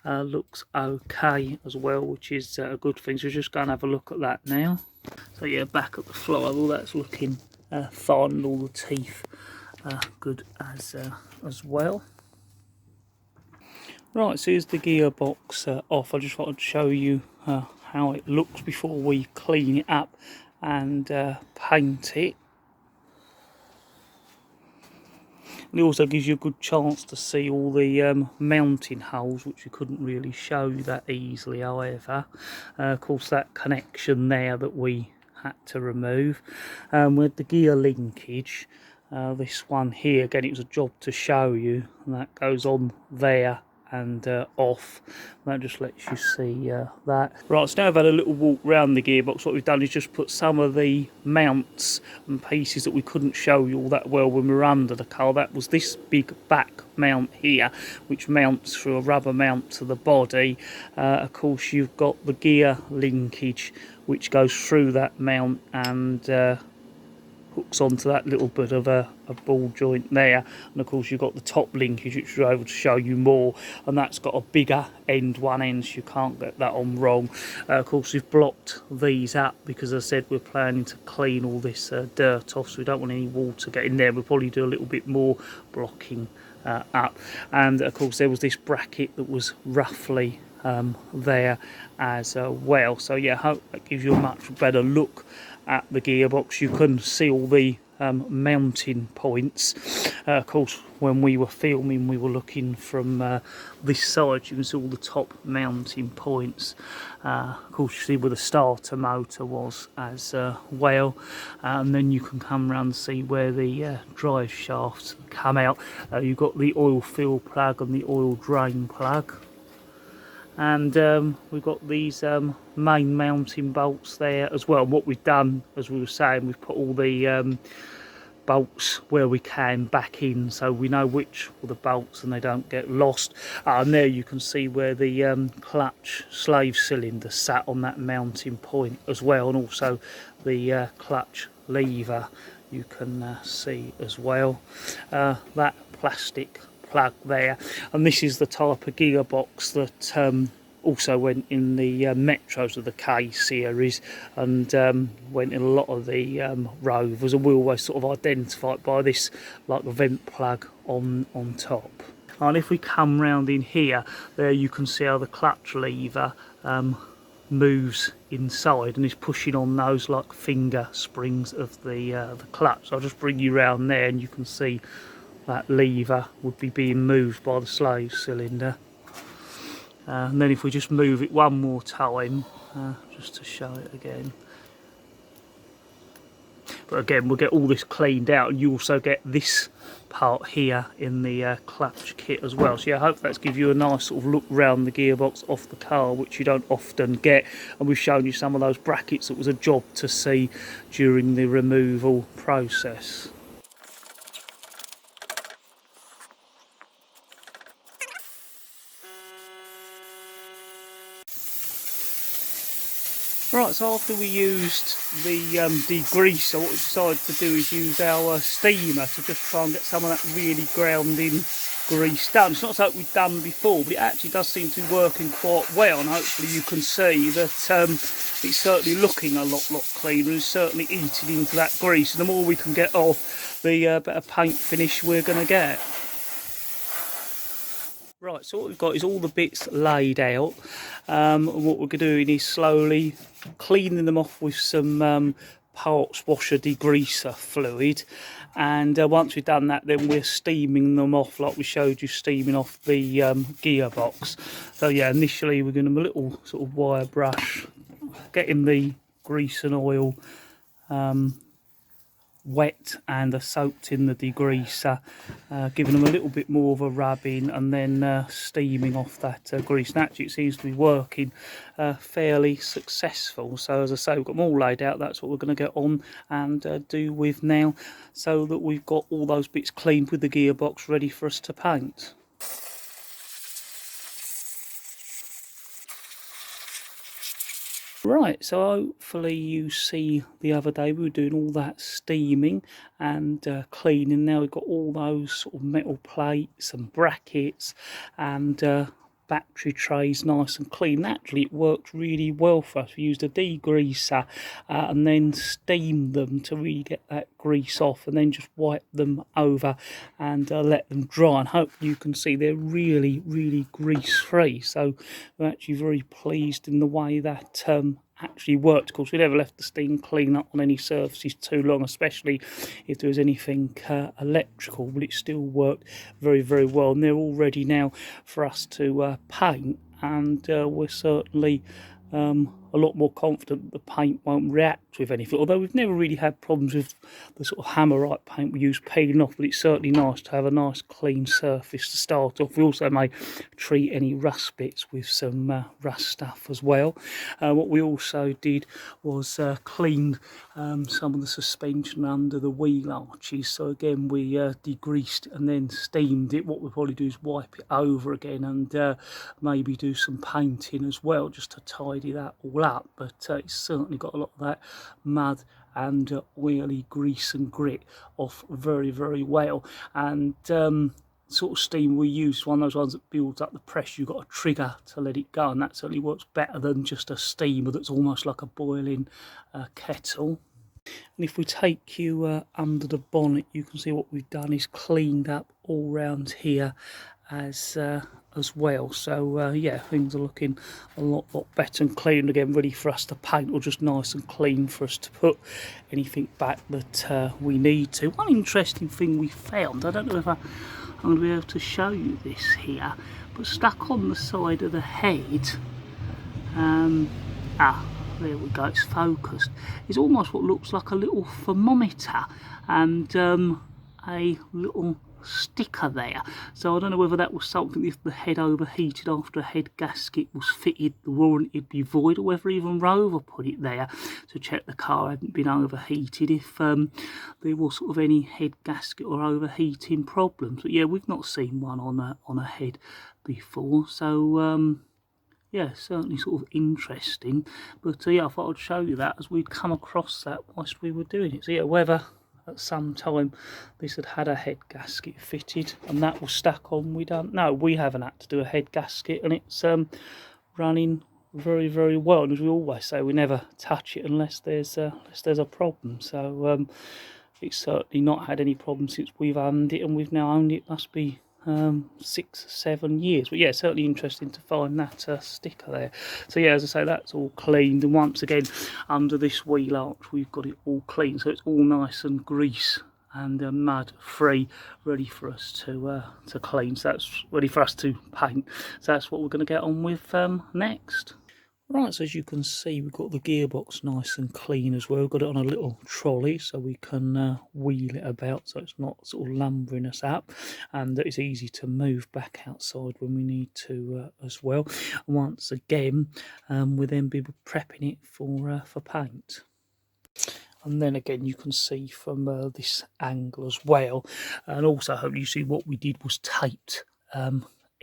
looks okay as well, which is a good thing. So we're just going to have a look at that now. So yeah, back at the flywheel, that's looking fine, and all the teeth good as well. Right, so here's the gearbox off. I just wanted to show you how it looks before we clean it up and paint it. And it also gives you a good chance to see all the mounting holes, which we couldn't really show you that easily, however. Of course, that connection there that we had to remove. With the gear linkage, this one here, again, it was a job to show you, and that goes on there and off. That just lets you see that. Right, so now I've had a little walk round the gearbox. What we've done is just put some of the mounts and pieces that we couldn't show you all that well when we were under the car. That was this big back mount here, which mounts through a rubber mount to the body. Of course, you've got the gear linkage, which goes through that mount and hooks onto that little bit of a ball joint there. And of course you've got the top linkage, which we're able to show you more, and that's got a bigger end, one end, so you can't get that on wrong. Of course we've blocked these up because, as I said, we're planning to clean all this dirt off, so we don't want any water getting there. We'll probably do a little bit more blocking up. And of course there was this bracket that was roughly there as well. So yeah, I hope that gives you a much better look at the gearbox. You can see all the mounting points. Of course, when we were filming, we were looking from this side. You can see all the top mounting points. Of course, you see where the starter motor was as well, and then you can come around and see where the drive shafts come out. You've got the oil fill plug and the oil drain plug. And we've got these main mounting bolts there as well. And what we've done, as we were saying, we've put all the bolts where we can back in, so we know which are the bolts and they don't get lost. And there you can see where the clutch slave cylinder sat on that mounting point as well, and also the clutch lever you can see as well. That plastic plug there, and this is the type of gearbox that also went in the Metros of the K series, and went in a lot of the Rovers, and we always sort of identify it by this like vent plug on top. And if we come round in here, there you can see how the clutch lever moves inside and is pushing on those like finger springs of the clutch. So I'll just bring you round there, and you can see that lever would be being moved by the slave cylinder. And then if we just move it one more time, just to show it again. But again, we'll get all this cleaned out, and you also get this part here in the clutch kit as well. So yeah, I hope that's give you a nice sort of look round the gearbox off the car, which you don't often get. And we've shown you some of those brackets that was a job to see during the removal process. Right, so after we used the degreaser, what we decided to do is use our steamer to just try and get some of that really grounding grease done. It's not something we've done before, but it actually does seem to be working quite well, and hopefully you can see that it's certainly looking a lot cleaner. It's certainly eating into that grease, and the more we can get off, the better paint finish we're going to get. Right, so what we've got is all the bits laid out, and what we're doing is slowly cleaning them off with some parts washer degreaser fluid, and once we've done that, then we're steaming them off like we showed you, steaming off the gearbox. So yeah, initially we're going to have a little sort of wire brush, getting the grease and oil wet and soaked in the degreaser, giving them a little bit more of a rubbing, and then steaming off that grease. And actually it seems to be working fairly successful. So as I say, we've got them all laid out. That's what we're going to get on and do with now, so that we've got all those bits cleaned with the gearbox ready for us to paint. Right, so hopefully you see the other day we were doing all that steaming and cleaning. Now we've got all those sort of metal plates and brackets and battery trays nice and clean. Actually, it worked really well for us. We used a degreaser and then steamed them to really get that grease off, and then just wipe them over and let them dry. And hope you can see they're really grease free. So we're actually very pleased in the way that actually worked. Of course, we never left the steam clean up on any surfaces too long, especially if there was anything electrical, but it still worked very well, and they're all ready now for us to paint. And we're certainly a lot more confident that the paint won't react with anything, although we've never really had problems with the sort of hammerite paint we use peeling off. But it's certainly nice to have a nice clean surface to start off. We also may treat any rust bits with some rust stuff as well. What we also did was cleaned some of the suspension under the wheel arches. So again, we degreased and then steamed it. What we'll probably do is wipe it over again and maybe do some painting as well, just to tidy that all up. But it's certainly got a lot of that mud and oily grease and grit off very well. And sort of steam we use, one of those ones that builds up the pressure. You've got a trigger to let it go, and that certainly works better than just a steamer that's almost like a boiling kettle. And if we take you under the bonnet, you can see what we've done is cleaned up all round here as well. So yeah, things are looking a lot better and clean again, ready for us to paint, or just nice and clean for us to put anything back that we need to. One interesting thing we found, I don't know if I'm going to be able to show you this here, but stuck on the side of the head, there we go, it's focused, it's almost what looks like a little thermometer and a little sticker there. So I don't know whether that was something, if the head overheated after a head gasket was fitted, the warranty would be void, or whether even Rover put it there to check the car hadn't been overheated if there was sort of any head gasket or overheating problems. But yeah, we've not seen one on a head before, so yeah, certainly sort of interesting. But yeah, I thought I'd show you that as we'd come across that whilst we were doing it. So yeah, whether at some time this had a head gasket fitted and that was stuck on, we don't know. We haven't had to do a head gasket, and it's running very, very well. And as we always say, we never touch it unless there's a problem. So it's certainly not had any problems since we've owned it, and we've now owned it, must be 6-7 years. But yeah, certainly interesting to find that sticker there. So yeah, as I say, that's all cleaned, and once again under this wheel arch we've got it all clean, so it's all nice and grease and mud free, ready for us to clean. So that's ready for us to paint. So that's what we're going to get on with next. Right, so as you can see, we've got the gearbox nice and clean as well. We've got it on a little trolley so we can wheel it about, so it's not sort of lumbering us up, and it's easy to move back outside when we need to as well. And once again, we'll then be prepping it for paint. And then again, you can see from this angle as well, and also hopefully you see what we did was taped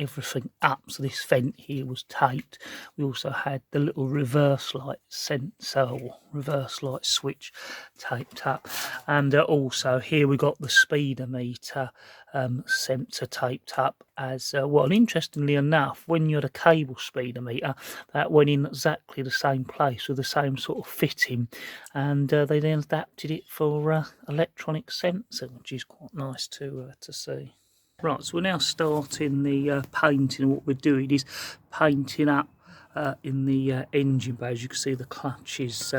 everything up. So this vent here was taped. We also had the little reverse light sensor or reverse light switch taped up, and also here we got the speedometer sensor taped up as well. And interestingly enough, when you had a cable speedometer, that went in exactly the same place with the same sort of fitting, and they then adapted it for electronic sensing, which is quite nice to see. Right, so we're now starting the painting, and what we're doing is painting up in the engine bay. As you can see, the clutch is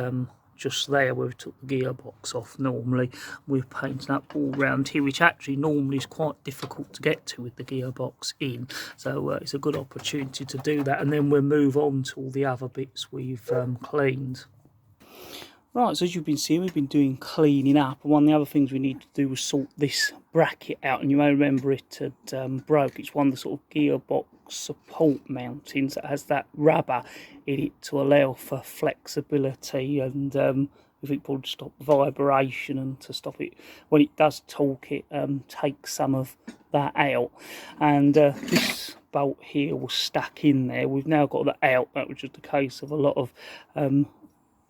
just there where we took the gearbox off. Normally we're painting up all round here, which actually normally is quite difficult to get to with the gearbox in, so it's a good opportunity to do that, and then we'll move on to all the other bits we've cleaned. Right, so as you've been seeing, we've been doing cleaning up, and one of the other things we need to do was sort this bracket out, and you may remember it had broke. It's one of the sort of gearbox support mountings that has that rubber in it to allow for flexibility, and we think probably to stop vibration and to stop it when it does torque, it takes some of that out. And this bolt here was stuck in there. We've now got that out. That was just a case of a lot of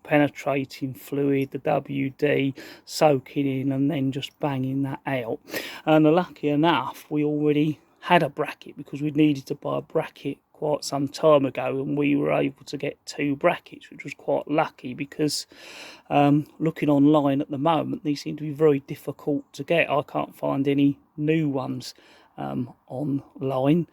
penetrating fluid, the WD soaking in, and then just banging that out. And lucky enough, we already had a bracket because we needed to buy a bracket quite some time ago, and we were able to get 2 brackets, which was quite lucky because looking online at the moment, these seem to be very difficult to get. I can't find any new ones online,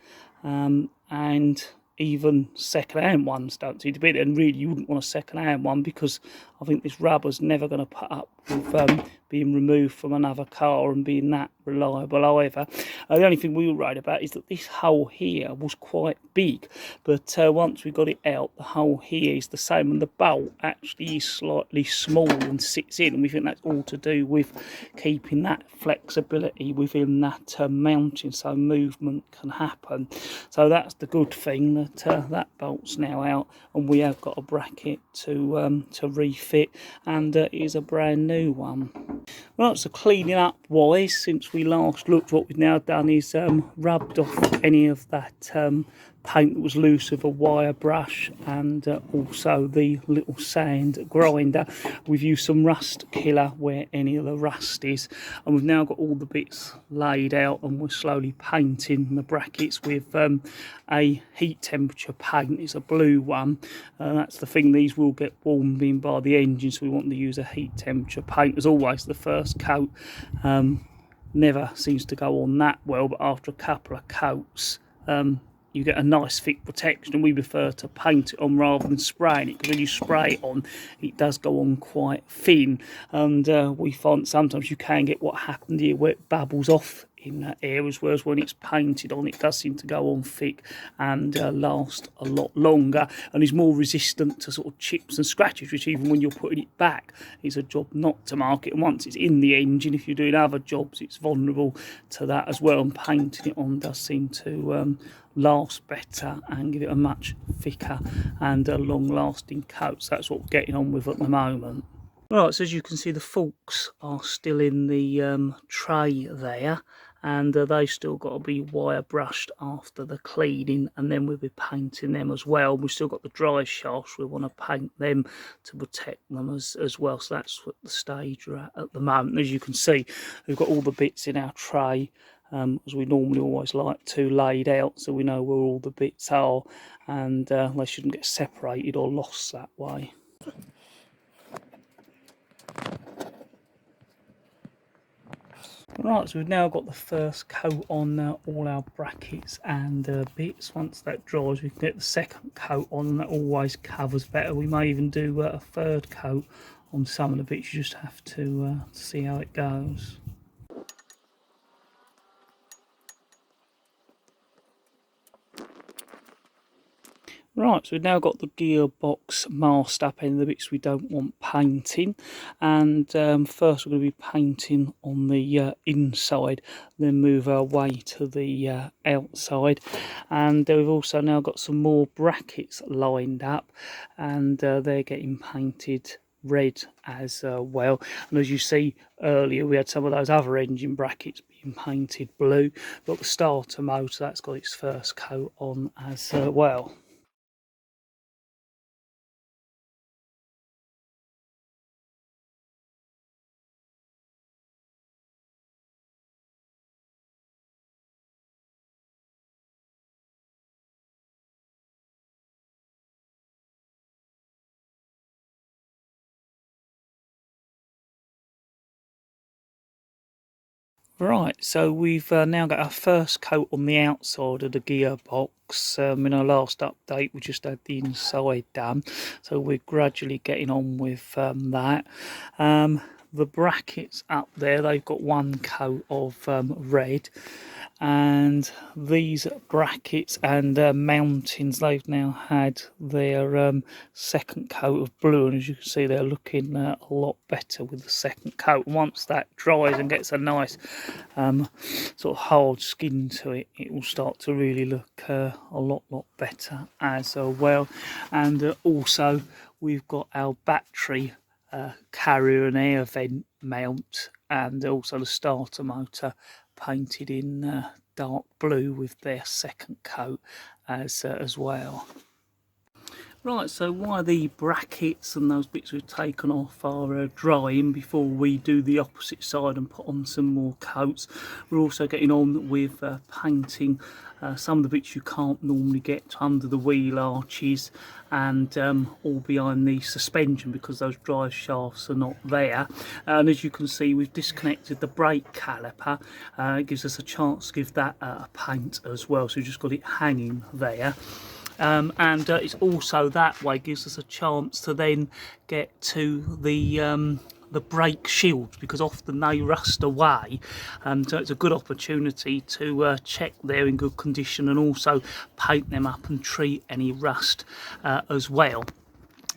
and even second-hand ones don't seem to be there. And really, you wouldn't want a second-hand one because I think this rubber's never going to put up with being removed from another car and being that reliable. However, the only thing we were worried about is that this hole here was quite big, but once we got it out, the hole here is the same, and the bolt actually is slightly small and sits in, and we think that's all to do with keeping that flexibility within that mounting so movement can happen. So that's the good thing, that that bolt's now out, and we have got a bracket to refit, and it is a brand new one. Right, so cleaning up wise, since we last looked, what we've now done is rubbed off any of that paint that was loose with a wire brush, and also the little sand grinder. We've used some rust killer where any of the rust is, and we've now got all the bits laid out, and we're slowly painting the brackets with a heat temperature paint. It's a blue one, and that's the thing, these will get warmed in by the engine, so we want to use a heat temperature paint. As always, the first coat never seems to go on that well, but after a couple of coats you get a nice thick protection, and we prefer to paint it on rather than spraying it, because when you spray it on, it does go on quite thin, and we find sometimes you can get what happened here, where it bubbles off in areas, whereas when it's painted on, it does seem to go on thick and last a lot longer, and is more resistant to sort of chips and scratches, which even when you're putting it back is a job not to mark it. And once it's in the engine, if you're doing other jobs, it's vulnerable to that as well, and painting it on does seem to last better and give it a much thicker and long lasting coat. So that's what we're getting on with at the moment. Right, so as you can see, the forks are still in the tray there, and they've still got to be wire brushed after the cleaning, and then we'll be painting them as well. We've still got the dry shafts, we want to paint them to protect them as well. So that's what the stage we're at the moment. As you can see, we've got all the bits in our tray, as we normally always like to, laid out so we know where all the bits are, and they shouldn't get separated or lost that way. Right, so we've now got the first coat on all our brackets and bits. Once that dries, we can get the second coat on, and that always covers better. We may even do a third coat on some of the bits. You just have to see how it goes. Right, so we've now got the gearbox masked up and the bits we don't want painting, and first we're going to be painting on the inside, then move our way to the outside. And we've also now got some more brackets lined up, and they're getting painted red as well. And as you see earlier, we had some of those other engine brackets being painted blue. Got the starter motor, that's got its first coat on as well. Right, so we've now got our first coat on the outside of the gearbox. In our last update, we just had the inside done, so we're gradually getting on with that. The brackets up there, they've got one coat of red, and these brackets and mountings, they've now had their second coat of blue, and as you can see, they're looking a lot better with the second coat. Once that dries and gets a nice sort of hard skin to it, it will start to really look a lot better as well. And also we've got our battery carrier and air vent mount, and also the starter motor painted in dark blue with their second coat as well. Right, so while the brackets and those bits we've taken off are drying before we do the opposite side and put on some more coats, we're also getting on with painting some of the bits you can't normally get under the wheel arches and all behind the suspension, because those drive shafts are not there. And as you can see, we've disconnected the brake caliper. It gives us a chance to give that a paint as well, so we've just got it hanging there. And it's also that way gives us a chance to then get to the brake shields, because often they rust away, so it's a good opportunity to check they're in good condition and also paint them up and treat any rust as well.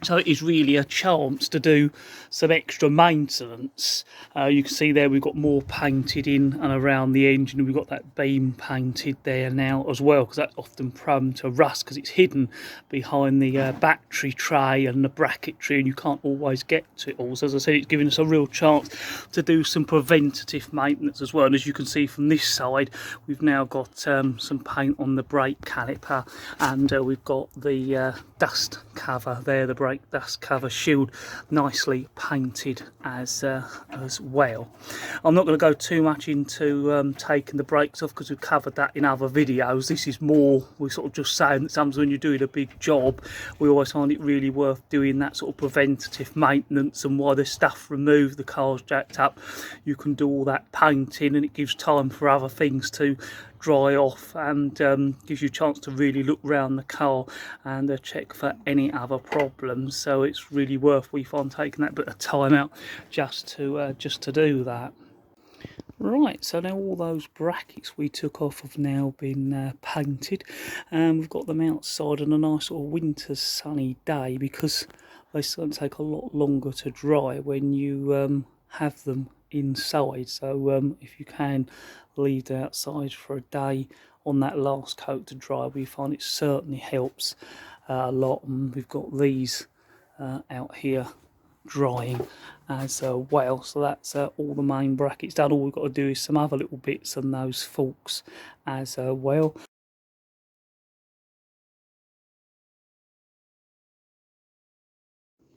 So it is really a chance to do some extra maintenance. You can see there we've got more painted in and around the engine, and we've got that beam painted there now as well, because that's often prone to rust because it's hidden behind the battery tray and the bracketry, and you can't always get to it all. So as I said, it's giving us a real chance to do some preventative maintenance as well. And as you can see from this side, we've now got some paint on the brake caliper, and we've got the dust cover there, the brake dust cover shield, nicely painted as well. I'm not going to go too much into taking the brakes off, because we've covered that in other videos. This is more, we're sort of just saying that sometimes when you're doing a big job, we always find it really worth doing that sort of preventative maintenance, and while there's stuff removed, the car's jacked up, you can do all that painting, and it gives time for other things to dry off, and gives you a chance to really look around the car and check for any other problems. So it's really worth, we find, taking that bit of time out just to do that. Right, so now all those brackets we took off have now been painted, and we've got them outside on a nice sort of winter sunny day, because they certainly take a lot longer to dry when you have them inside. So if you can leave them outside for a day on that last coat to dry, we find it certainly helps a lot. And we've got these out here drying as well, so that's all the main brackets done. All we've got to do is some other little bits on those forks as well.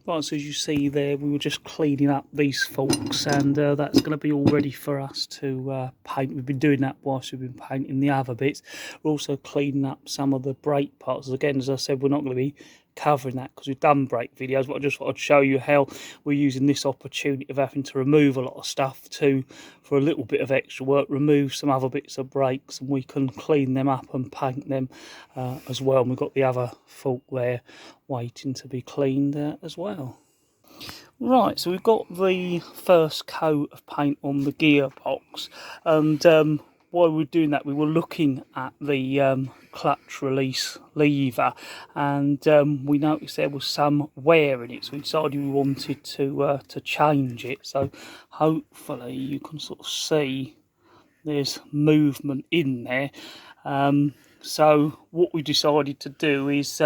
Right, so as you see there, we were just cleaning up these forks, and that's going to be all ready for us to paint. We've been doing that whilst we've been painting the other bits. We're also cleaning up some of the brake parts. Again, as I said, we're not going to be covering that because we've done brake videos, but I just wanted to show you how we're using this opportunity of having to remove a lot of stuff to, for a little bit of extra work, remove some other bits of brakes, and we can clean them up and paint them as well. And we've got the other fork there waiting to be cleaned as well. Right, so we've got the first coat of paint on the gearbox, and while we were doing that, we were looking at the clutch release lever, and we noticed there was some wear in it, so we decided we wanted to change it. So hopefully you can sort of see there's movement in there. So what we decided to do is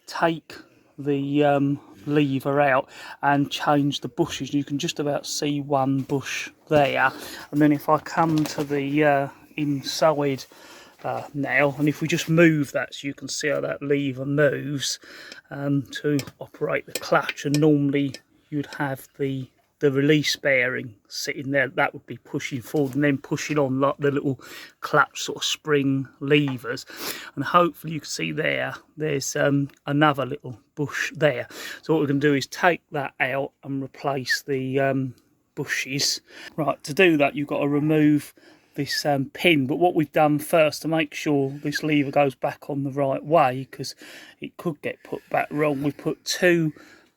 take the lever out and change the bushes. You can just about see one bush there, and then if I come to the inside now, and if we just move that, so you can see how that lever moves to operate the clutch, and normally you'd have the release bearing sitting there, that would be pushing forward and then pushing on like the little clutch sort of spring levers. And hopefully you can see there's another little bush there. So what we're going to do is take that out and replace the bushes. Right, to do that you've got to remove this pin, but what we've done first to make sure this lever goes back on the right way, because it could get put back wrong, we put two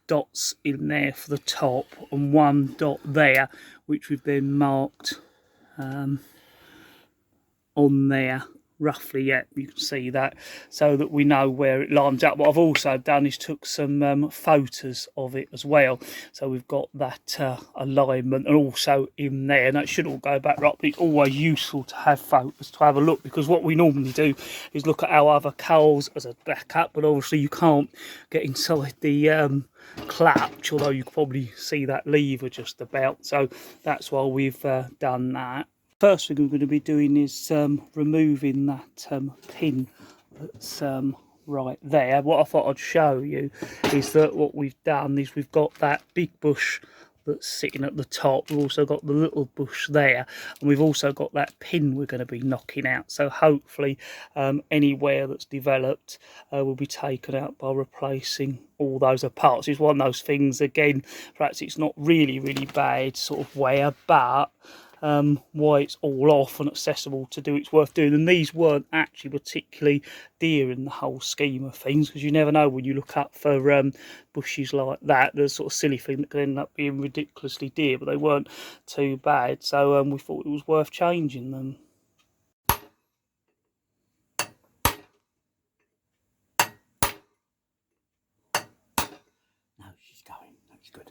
dots in there for the top and one dot there, which we've then marked on there roughly. Yeah, you can see that, so that we know where it lines up. What I've also done is took some photos of it as well, so we've got that alignment and also in there, and that should all go back right. But it's always useful to have photos to have a look, because what we normally do is look at our other cars as a backup, but obviously you can't get inside the clutch, although you can probably see that lever just about, so that's why we've done that. First thing we're going to be doing is removing that pin that's right there. What I thought I'd show you is that what we've done is we've got that big bush that's sitting at the top. We've also got the little bush there, and we've also got that pin we're going to be knocking out. So hopefully anywhere that's developed will be taken out by replacing all those parts. It's one of those things, again, perhaps it's not really bad sort of wear, but why it's all off and accessible to do, it's worth doing. And these weren't actually particularly dear in the whole scheme of things, because you never know when you look up for bushes like that. There's sort of silly thing that could end up being ridiculously dear, but they weren't too bad, so we thought it was worth changing them. No, she's going. That's good.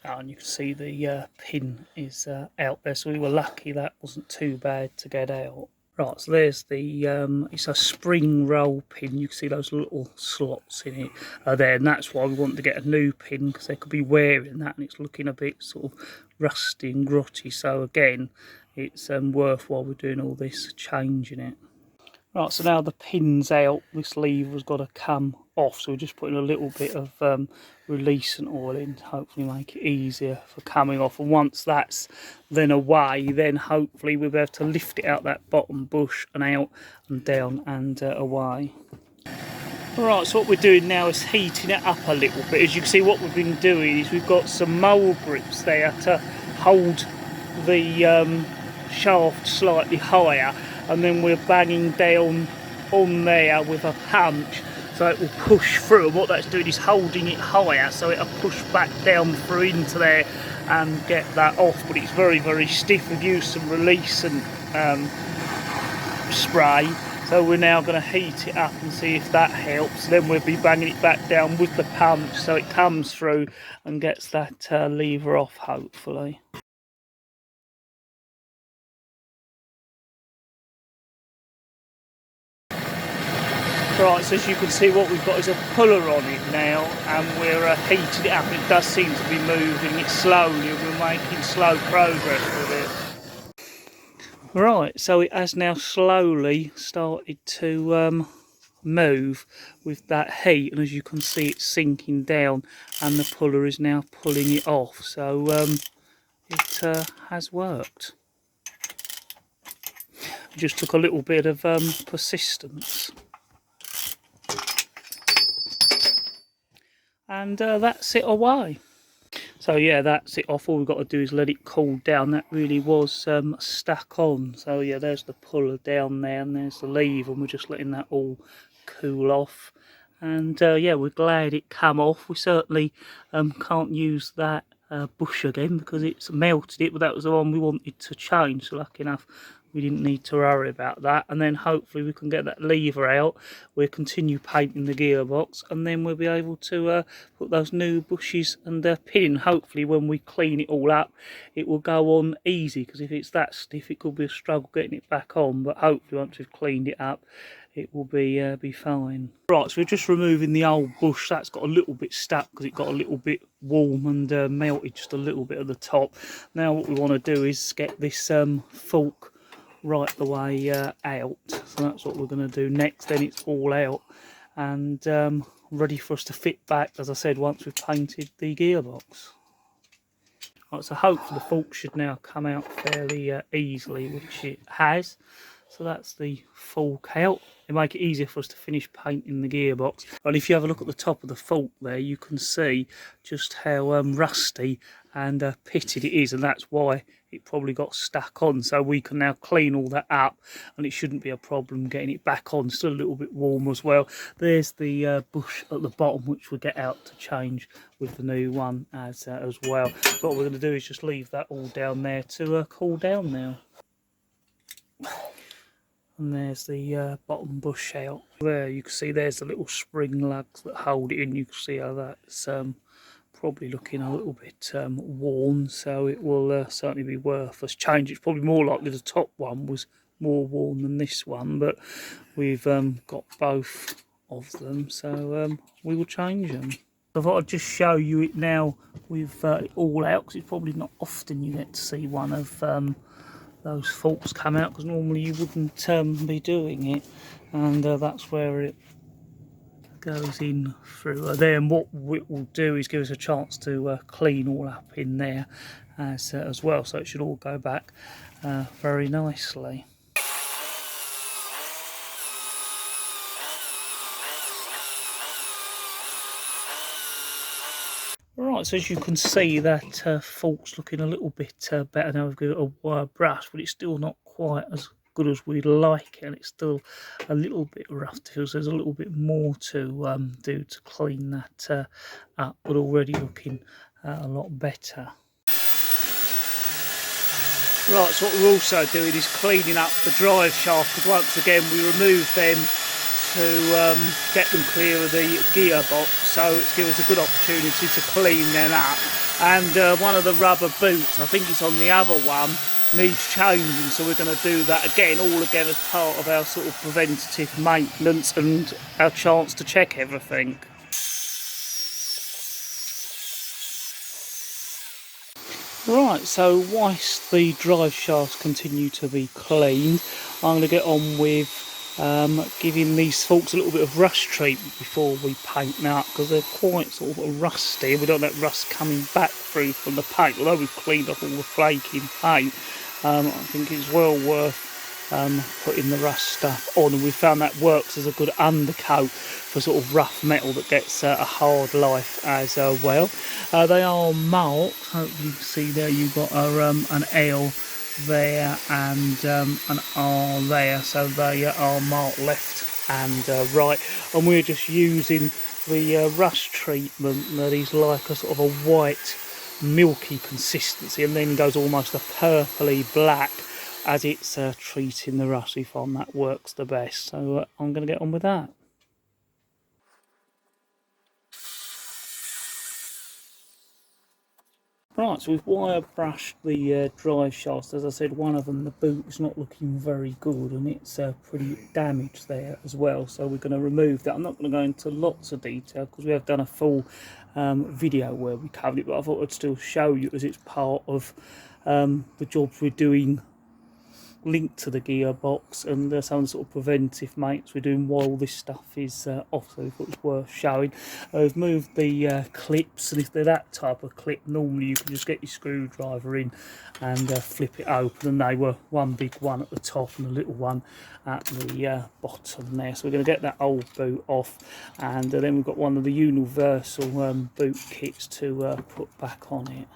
Oh, and you can see the pin is out there, so we were lucky that wasn't too bad to get out. Right, so there's the, it's a spring roll pin. You can see those little slots in it there, and that's why we want to get a new pin, because they could be wearing that and it's looking a bit sort of rusty and grotty. So again, it's worthwhile we're doing all this, changing it. Right, so now the pin's out, this lever's got to come off, so we're just putting a little bit of releasant oil in to hopefully make it easier for coming off. And once that's then away, then hopefully we'll be able to lift it out that bottom bush and out and down and away. Right, so what we're doing now is heating it up a little bit. As you can see, what we've been doing is we've got some mole grips there to hold the shaft slightly higher, and then we're banging down on there with a punch so it will push through, and what that's doing is holding it higher so it'll push back down through into there and get that off. But it's very, very stiff. We've used some release and spray, so we're now going to heat it up and see if that helps. Then we'll be banging it back down with the punch so it comes through and gets that lever off, hopefully. Right, so as you can see, what we've got is a puller on it now, and we're heating it up. It does seem to be moving it slowly, and we're making slow progress with it. Right, so it has now slowly started to move with that heat, and as you can see, it's sinking down, and the puller is now pulling it off. So it has worked. It just took a little bit of persistence. And that's it away. So yeah, that's it off. All we've got to do is let it cool down. That really was stuck on. So yeah, there's the puller down there, and there's the lever, and we're just letting that all cool off. And yeah, we're glad it come off. We certainly can't use that bush again because it's melted it, but that was the one we wanted to change. So lucky enough, we didn't need to worry about that. And then hopefully we can get that lever out. We'll continue painting the gearbox, and then we'll be able to put those new bushes and pin. Hopefully when we clean it all up, it will go on easy, because if it's that stiff, it could be a struggle getting it back on. But hopefully once we've cleaned it up, it will be fine. Right, so we're just removing the old bush. That's got a little bit stuck because it got a little bit warm and melted just a little bit at the top. Now what we want to do is get this fork right the way out. So that's what we're going to do next. Then it's all out and ready for us to fit back, as I said, once we've painted the gearbox. Right, so hopefully the fork should now come out fairly easily, which it has. So that's the fork out. It'll make it easier for us to finish painting the gearbox. And if you have a look at the top of the fork there, you can see just how rusty and pitted it is, and that's why it probably got stuck on. So we can now clean all that up, and it shouldn't be a problem getting it back on. Still a little bit warm as well. There's the bush at the bottom, which we'll get out to change with the new one as well. So what we're going to do is just leave that all down there to cool down now. And there's the bottom bush out. There you can see there's the little spring lugs that hold it in. You can see how that's probably looking a little bit worn, so it will certainly be worth us change. It's probably more likely the top one was more worn than this one, but we've got both of them, so we will change them. I thought I'd just show you it now with it all out, because it's probably not often you get to see one of those forks come out, because normally you wouldn't be doing it, and that's where it goes in through there. And what it will do is give us a chance to clean all up in there as well, so it should all go back very nicely. Right, so as you can see, that fork's looking a little bit better now. We've got a wire brush, but it's still not quite as good as we'd like, and it's still a little bit rough to feel. So there's a little bit more to do to clean that up, but already looking a lot better. Right, so what we're also doing is cleaning up the drive shaft, because once again we removed them to get them clear of the gearbox, so it's given us a good opportunity to clean them up. And one of the rubber boots, I think it's on the other one, needs changing, so we're going to do that again, all again as part of our sort of preventative maintenance and our chance to check everything. Right, so whilst the drive shafts continue to be cleaned, I'm going to get on with giving these forks a little bit of rust treatment before we paint them up, because they're quite sort of rusty, and we don't want that rust coming back through from the paint. Although we've cleaned up all the flaking paint, I think it's well worth putting the rust stuff on, and we found that works as a good undercoat for sort of rough metal that gets a hard life as well. They are marked. Hopefully you can see there you've got an L there and an R there, so they are marked left and right, and we're just using the rust treatment that is like a sort of a white milky consistency and then goes almost a purpley black as it's treating the rust. We find that works the best, so I'm going to get on with that. Right, so we've wire brushed the drive shafts. As I said, one of them, the boot, is not looking very good and it's pretty damaged there as well. So we're going to remove that. I'm not going to go into lots of detail because we have done a full video where we covered it, but I thought I'd still show you as it's part of the jobs we're doing linked to the gearbox and some of the sort of preventive mates we're doing while this stuff is off, so we thought it was worth showing. I've moved the clips, and if they're that type of clip, normally you can just get your screwdriver in and flip it open, and they were one big one at the top and a little one at the bottom there. So we're going to get that old boot off, and then we've got one of the universal boot kits to put back on it.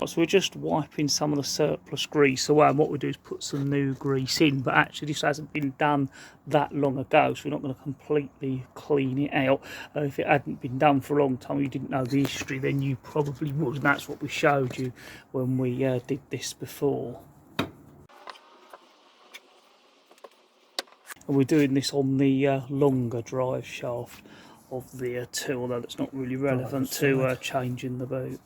So we're just wiping some of the surplus grease away, and what we do is put some new grease in, but actually this hasn't been done that long ago, so we're not going to completely clean it out. If it hadn't been done for a long time, you didn't know the history, then you probably would, and that's what we showed you when we did this before. And we're doing this on the longer drive shaft of the two, although that's not really relevant to changing the boot.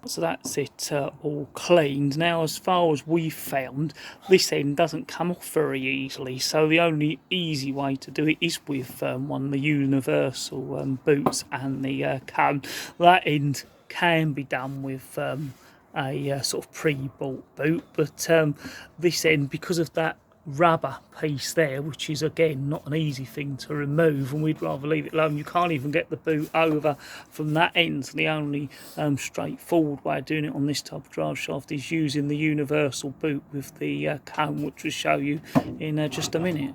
So that's it all cleaned. Now, as far as we've found, this end doesn't come off very easily, so the only easy way to do it is with one of the universal boots and the cone. That end can be done with a sort of pre-bought boot, but this end, because of that rubber piece there, which is again not an easy thing to remove, and we'd rather leave it alone. You can't even get the boot over from that end, so the only straightforward way of doing it on this type of drive shaft is using the universal boot with the cone, which we'll show you in just a minute.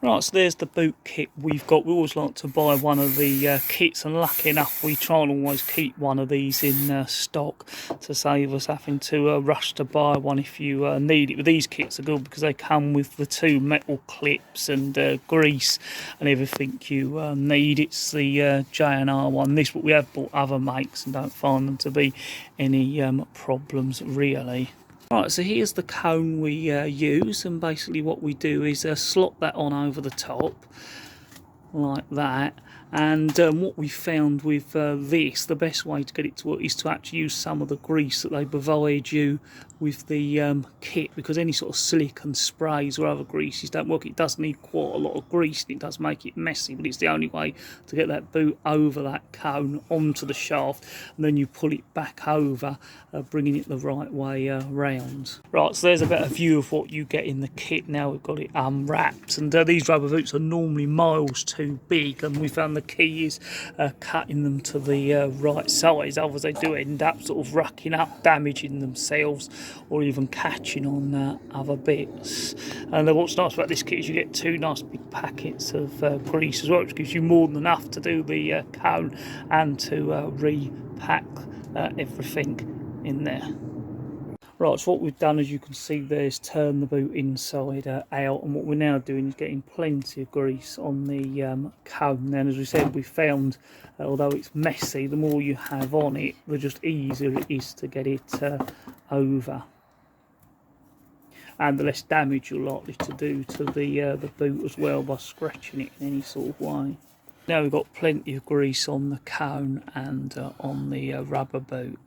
Right, so there's the boot kit we've got. We always like to buy one of the kits, and lucky enough we try and always keep one of these in stock to save us having to rush to buy one if you need it. But these kits are good because they come with the two metal clips and grease and everything you need. It's the J&R one, this, but we have bought other makes and don't find them to be any problems really. Right, so here's the cone we use, and basically what we do is slot that on over the top like that. And what we found with this, the best way to get it to work is to actually use some of the grease that they provide you with the kit, because any sort of silicone sprays or other greases don't work. It does need quite a lot of grease and it does make it messy, but it's the only way to get that boot over that cone onto the shaft, and then you pull it back over, bringing it the right way round. Right, so there's a better view of what you get in the kit now we've got it unwrapped, and these rubber boots are normally miles too big, and we found the key is cutting them to the right size, otherwise they do end up sort of rucking up, damaging themselves, or even catching on other bits. And what's nice about this kit is you get two nice big packets of grease as well, which gives you more than enough to do the cone and to repack everything in there. Right, so what we've done, as you can see there, is turn the boot inside out, and what we're now doing is getting plenty of grease on the cone. And as we said, we found, although it's messy, the more you have on it, the just easier it is to get it over, and the less damage you're likely to do to the boot as well by scratching it in any sort of way. Now we've got plenty of grease on the cone and on the rubber boot.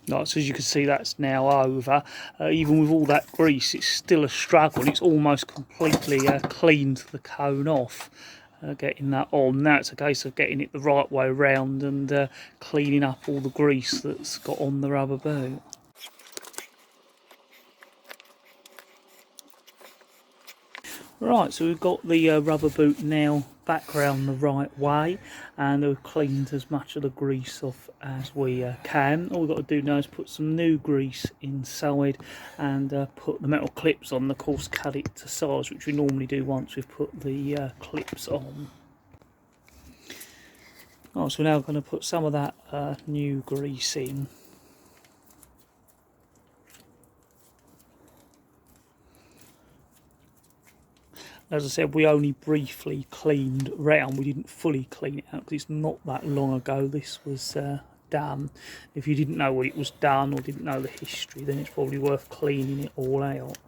Right, so as you can see, that's now over. Even with all that grease, it's still a struggle. It's almost completely cleaned the cone off, getting that on. Now it's a case of getting it the right way around and cleaning up all the grease that's got on the rubber boot. Right, so we've got the rubber boot now back round the right way, and we've cleaned as much of the grease off as we can. All we've got to do now is put some new grease inside and put the metal clips on. Of course, cut it to size, which we normally do once we've put the clips on. Oh, so we're now going to put some of that new grease in. As I said, we only briefly cleaned round. We didn't fully clean it out because it's not that long ago this was done. If you didn't know what it was done or didn't know the history, then it's probably worth cleaning it all out.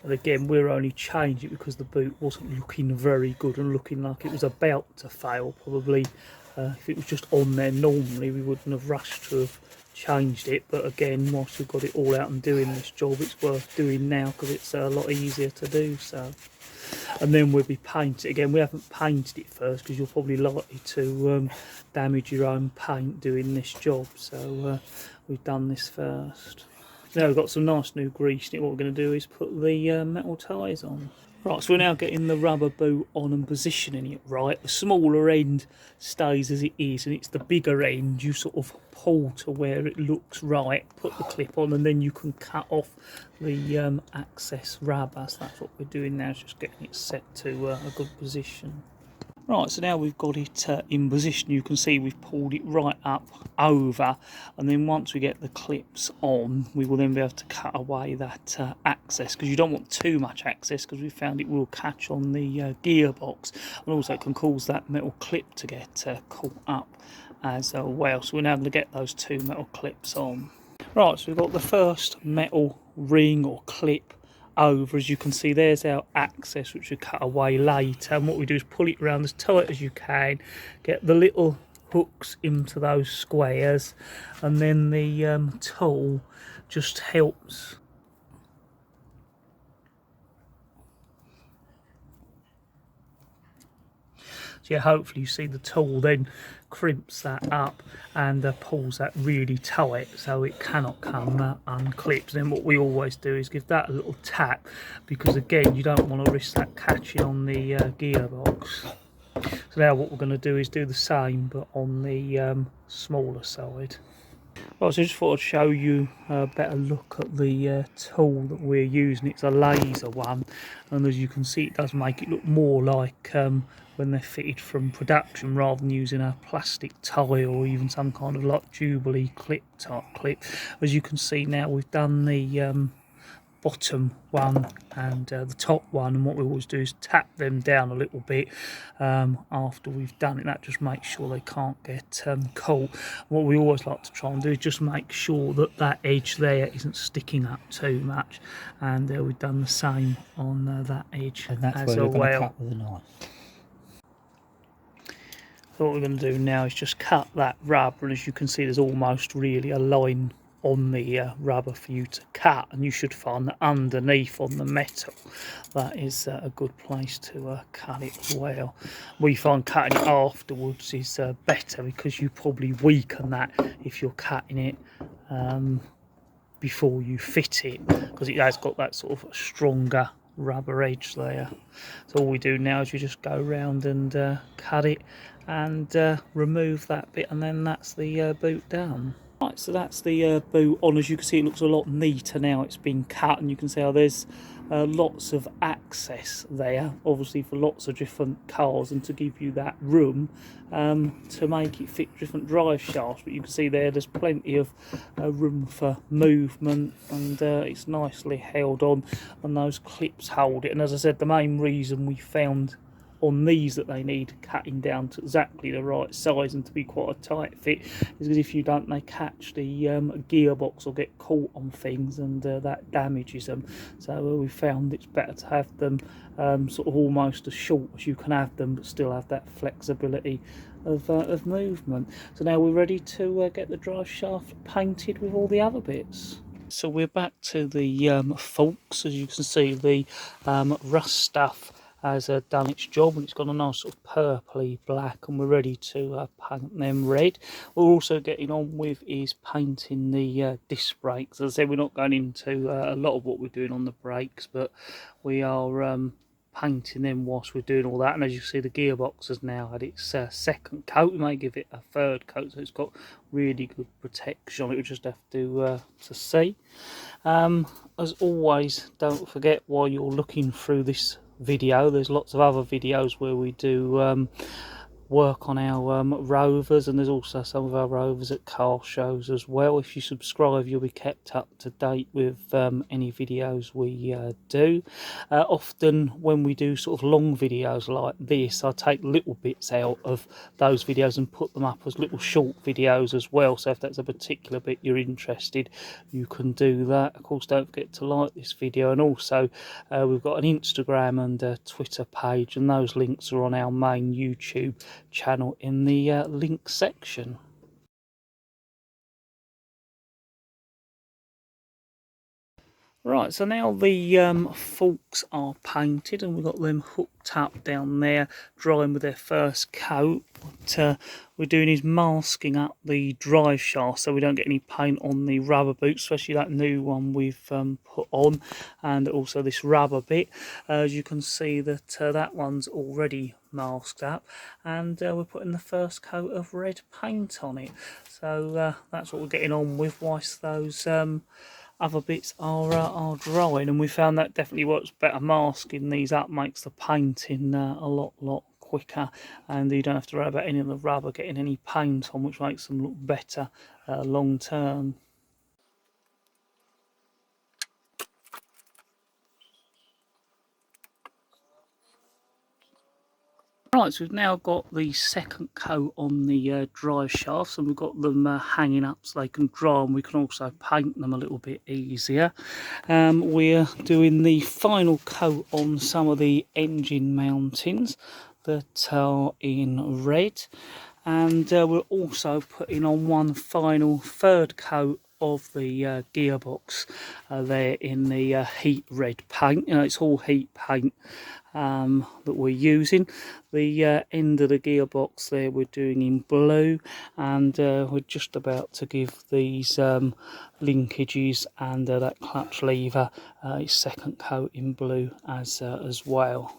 And again, we're only changing it because the boot wasn't looking very good and looking like it was about to fail. Probably if it was just on there normally, we wouldn't have rushed to have changed it. But again, whilst we've got it all out and doing this job, it's worth doing now because it's a lot easier to do so. And then we'll be painting it again. We haven't painted it first because you're probably likely to damage your own paint doing this job. So we've done this first. Now we've got some nice new grease in it. What we're going to do is put the metal tyres on. Right, so we're now getting the rubber boot on and positioning it right. The smaller end stays as it is, and it's the bigger end you sort of pull to where it looks right, put the clip on, and then you can cut off the access rubber. So that's what we're doing now, is just getting it set to a good position. Right, so now we've got it in position. You can see we've pulled it right up over, and then once we get the clips on, we will then be able to cut away that access, because you don't want too much access because we found it will catch on the gearbox, and also it can cause that metal clip to get caught up as well. So we're now going to get those two metal clips on. Right, so we've got the first metal ring or clip over. As you can see, there's our access, which we cut away later, and what we do is pull it around as tight as you can, get the little hooks into those squares, and then the tool just helps so yeah, hopefully you see the tool then crimps that up and pulls that really tight so it cannot come unclipped. Then what we always do is give that a little tap, because again you don't want to risk that catching on the gearbox. So now what we're going to do is do the same but on the smaller side. Right, so I just thought I'd show you a better look at the tool that we're using. It's a laser one, and as you can see it does make it look more like when they're fitted from production, rather than using a plastic tie or even some kind of like Jubilee clip type clip. As you can see now, we've done the bottom one and the top one, and what we always do is tap them down a little bit after we've done it. That just makes sure they can't get caught. What we always like to try and do is just make sure that that edge there isn't sticking up too much, and we've done the same on that edge and that's as where we're going to well. cut with a knife. So what we're going to do now is just cut that rubber, and as you can see there's almost really a line on the rubber for you to cut, and you should find that underneath on the metal that is a good place to cut it well. We find cutting it afterwards is better, because you probably weaken that if you're cutting it before you fit it, because it has got that sort of stronger rubber edge there. So all we do now is we just go around and cut it and remove that bit, and then that's the boot done. Right, so that's the boot on. As you can see, it looks a lot neater now it's been cut, and you can see how there's lots of access there, obviously for lots of different cars, and to give you that room to make it fit different drive shafts. But you can see there's plenty of room for movement, and it's nicely held on, and those clips hold it. And as I said, the main reason we found on these that they need cutting down to exactly the right size and to be quite a tight fit is because if you don't, they catch the gearbox or get caught on things, and that damages them. So we found it's better to have them sort of almost as short as you can have them, but still have that flexibility of movement. So now we're ready to get the drive shaft painted with all the other bits. So we're back to the forks. As you can see, the rust stuff has done its job, and it's got a nice sort of purpley black, and we're ready to paint them red. We're also getting on with is painting the disc brakes. As I said, we're not going into a lot of what we're doing on the brakes, but we are painting them whilst we're doing all that. And as you see, the gearbox has now had its second coat. We may give it a third coat, so it's got really good protection on it. We just have to see. As always, don't forget, while you're looking through this video, there's lots of other videos where we do work on our Rovers, and there's also some of our Rovers at car shows as well. If you subscribe, you'll be kept up to date with any videos we do. Often when we do sort of long videos like this, I take little bits out of those videos and put them up as little short videos as well, so if that's a particular bit you're interested, you can do that. Of course, don't forget to like this video, and also we've got an Instagram and a Twitter page, and those links are on our main YouTube channel in the link section. Right, so now the forks are painted, and we've got them hooked up down there, drying with their first coat. What we're doing is masking up the drive shaft so we don't get any paint on the rubber boots, especially that new one we've put on, and also this rubber bit. As you can see, that that one's already masked up, and we're putting the first coat of red paint on it. So that's what we're getting on with whilst those other bits are drying, and we found that definitely works better. Masking these up makes the painting a lot quicker, and you don't have to worry about any of the rubber getting any paint on, which makes them look better long term. Right, so we've now got the second coat on the drive shafts, and we've got them hanging up so they can dry, and we can also paint them a little bit easier. We're doing the final coat on some of the engine mountings that are in red, and we're also putting on one final third coat of the gearbox there in the heat red paint. You know, it's all heat paint that we're using. The end of the gearbox there we're doing in blue, and we're just about to give these linkages and that clutch lever its second coat in blue as well.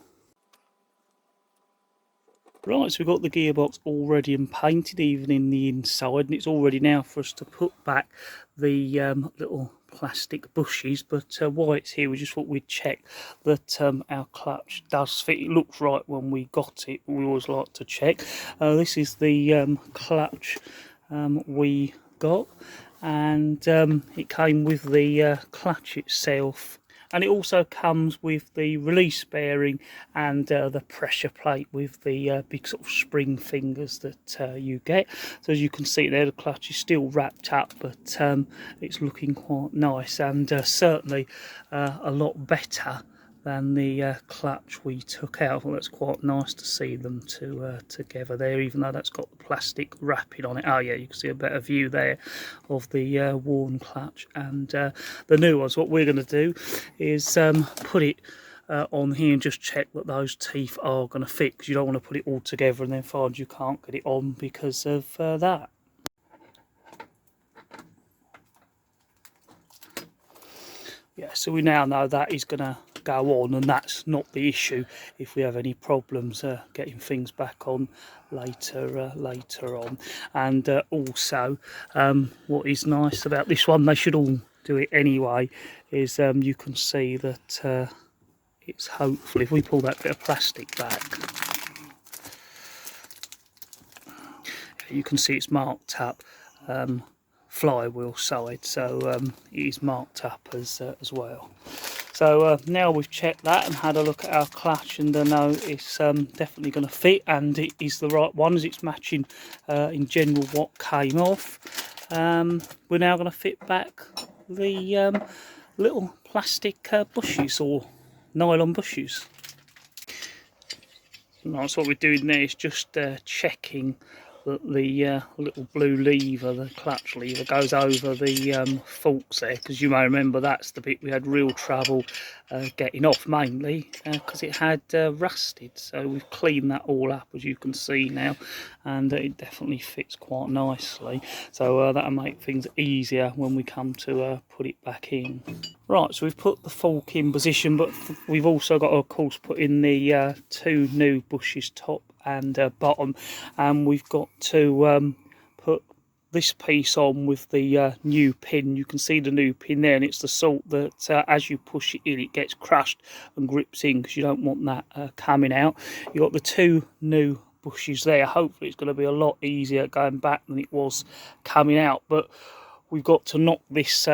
Right, so we've got the gearbox all ready and painted, even in the inside, and it's all ready now for us to put back the little plastic bushes. But while it's here, we just thought we'd check that our clutch does fit. It looks right when we got it, but we always like to check. This is the clutch we got, and it came with the clutch itself. And it also comes with the release bearing and the pressure plate with the big sort of spring fingers that you get. So as you can see there, the clutch is still wrapped up, but it's looking quite nice, and certainly a lot better than the clutch we took out. Well, that's quite nice to see them together there, even though that's got the plastic wrapping on it. Oh yeah, you can see a better view there of the worn clutch and the new ones. What we're going to do is put it on here and just check that those teeth are going to fit, because you don't want to put it all together and then find you can't get it on because of that. Yeah, so we now know that is going to go on, and that's not the issue if we have any problems getting things back on later on. And also what is nice about this one, they should all do it anyway, is you can see that it's hopefully, if we pull that bit of plastic back, you can see it's marked up flywheel side, so it is marked up as well. So now we've checked that and had a look at our clutch, and I know it's definitely going to fit, and it is the right one, as it's matching in general what came off. We're now going to fit back the little plastic bushes, or nylon bushes. Right, so what we're doing there is just checking that the little blue lever, the clutch lever, goes over the forks there, because you may remember that's the bit we had real trouble getting off, mainly because it had rusted. So we've cleaned that all up, as you can see now, and it definitely fits quite nicely. So that'll make things easier when we come to put it back in. Right, so we've put the fork in position, but we've also got to, of course, put in the 2 new bushes, top and bottom, and we've got to put this piece on with the new pin. You can see the new pin there, and it's the sort that as you push it in, it gets crushed and grips in, because you don't want that coming out. You've got the 2 new bushes there. Hopefully it's going to be a lot easier going back than it was coming out, but we've got to knock this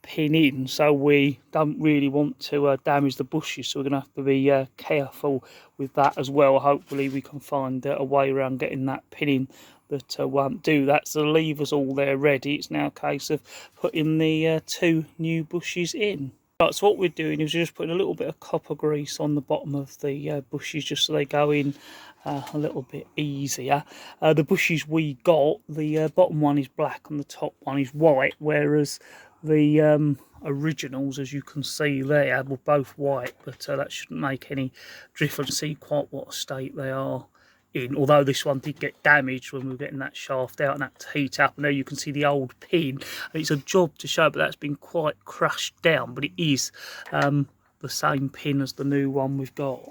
pin in, so we don't really want to damage the bushes, so we're going to have to be careful with that as well. Hopefully we can find a way around getting that pin in that won't do that. So the lever's all there ready. It's now a case of putting the 2 new bushes in. Right, so what we're doing is we're just putting a little bit of copper grease on the bottom of the bushes, just so they go in a little bit easier. The bushes we got, the bottom one is black and the top one is white, whereas the originals, as you can see there, were both white, but that shouldn't make any difference. See quite what state they are in, although this one did get damaged when we were getting that shaft out and that to heat up. And there you can see the old pin, and it's a job to show, but that's been quite crushed down, but it is the same pin as the new one we've got.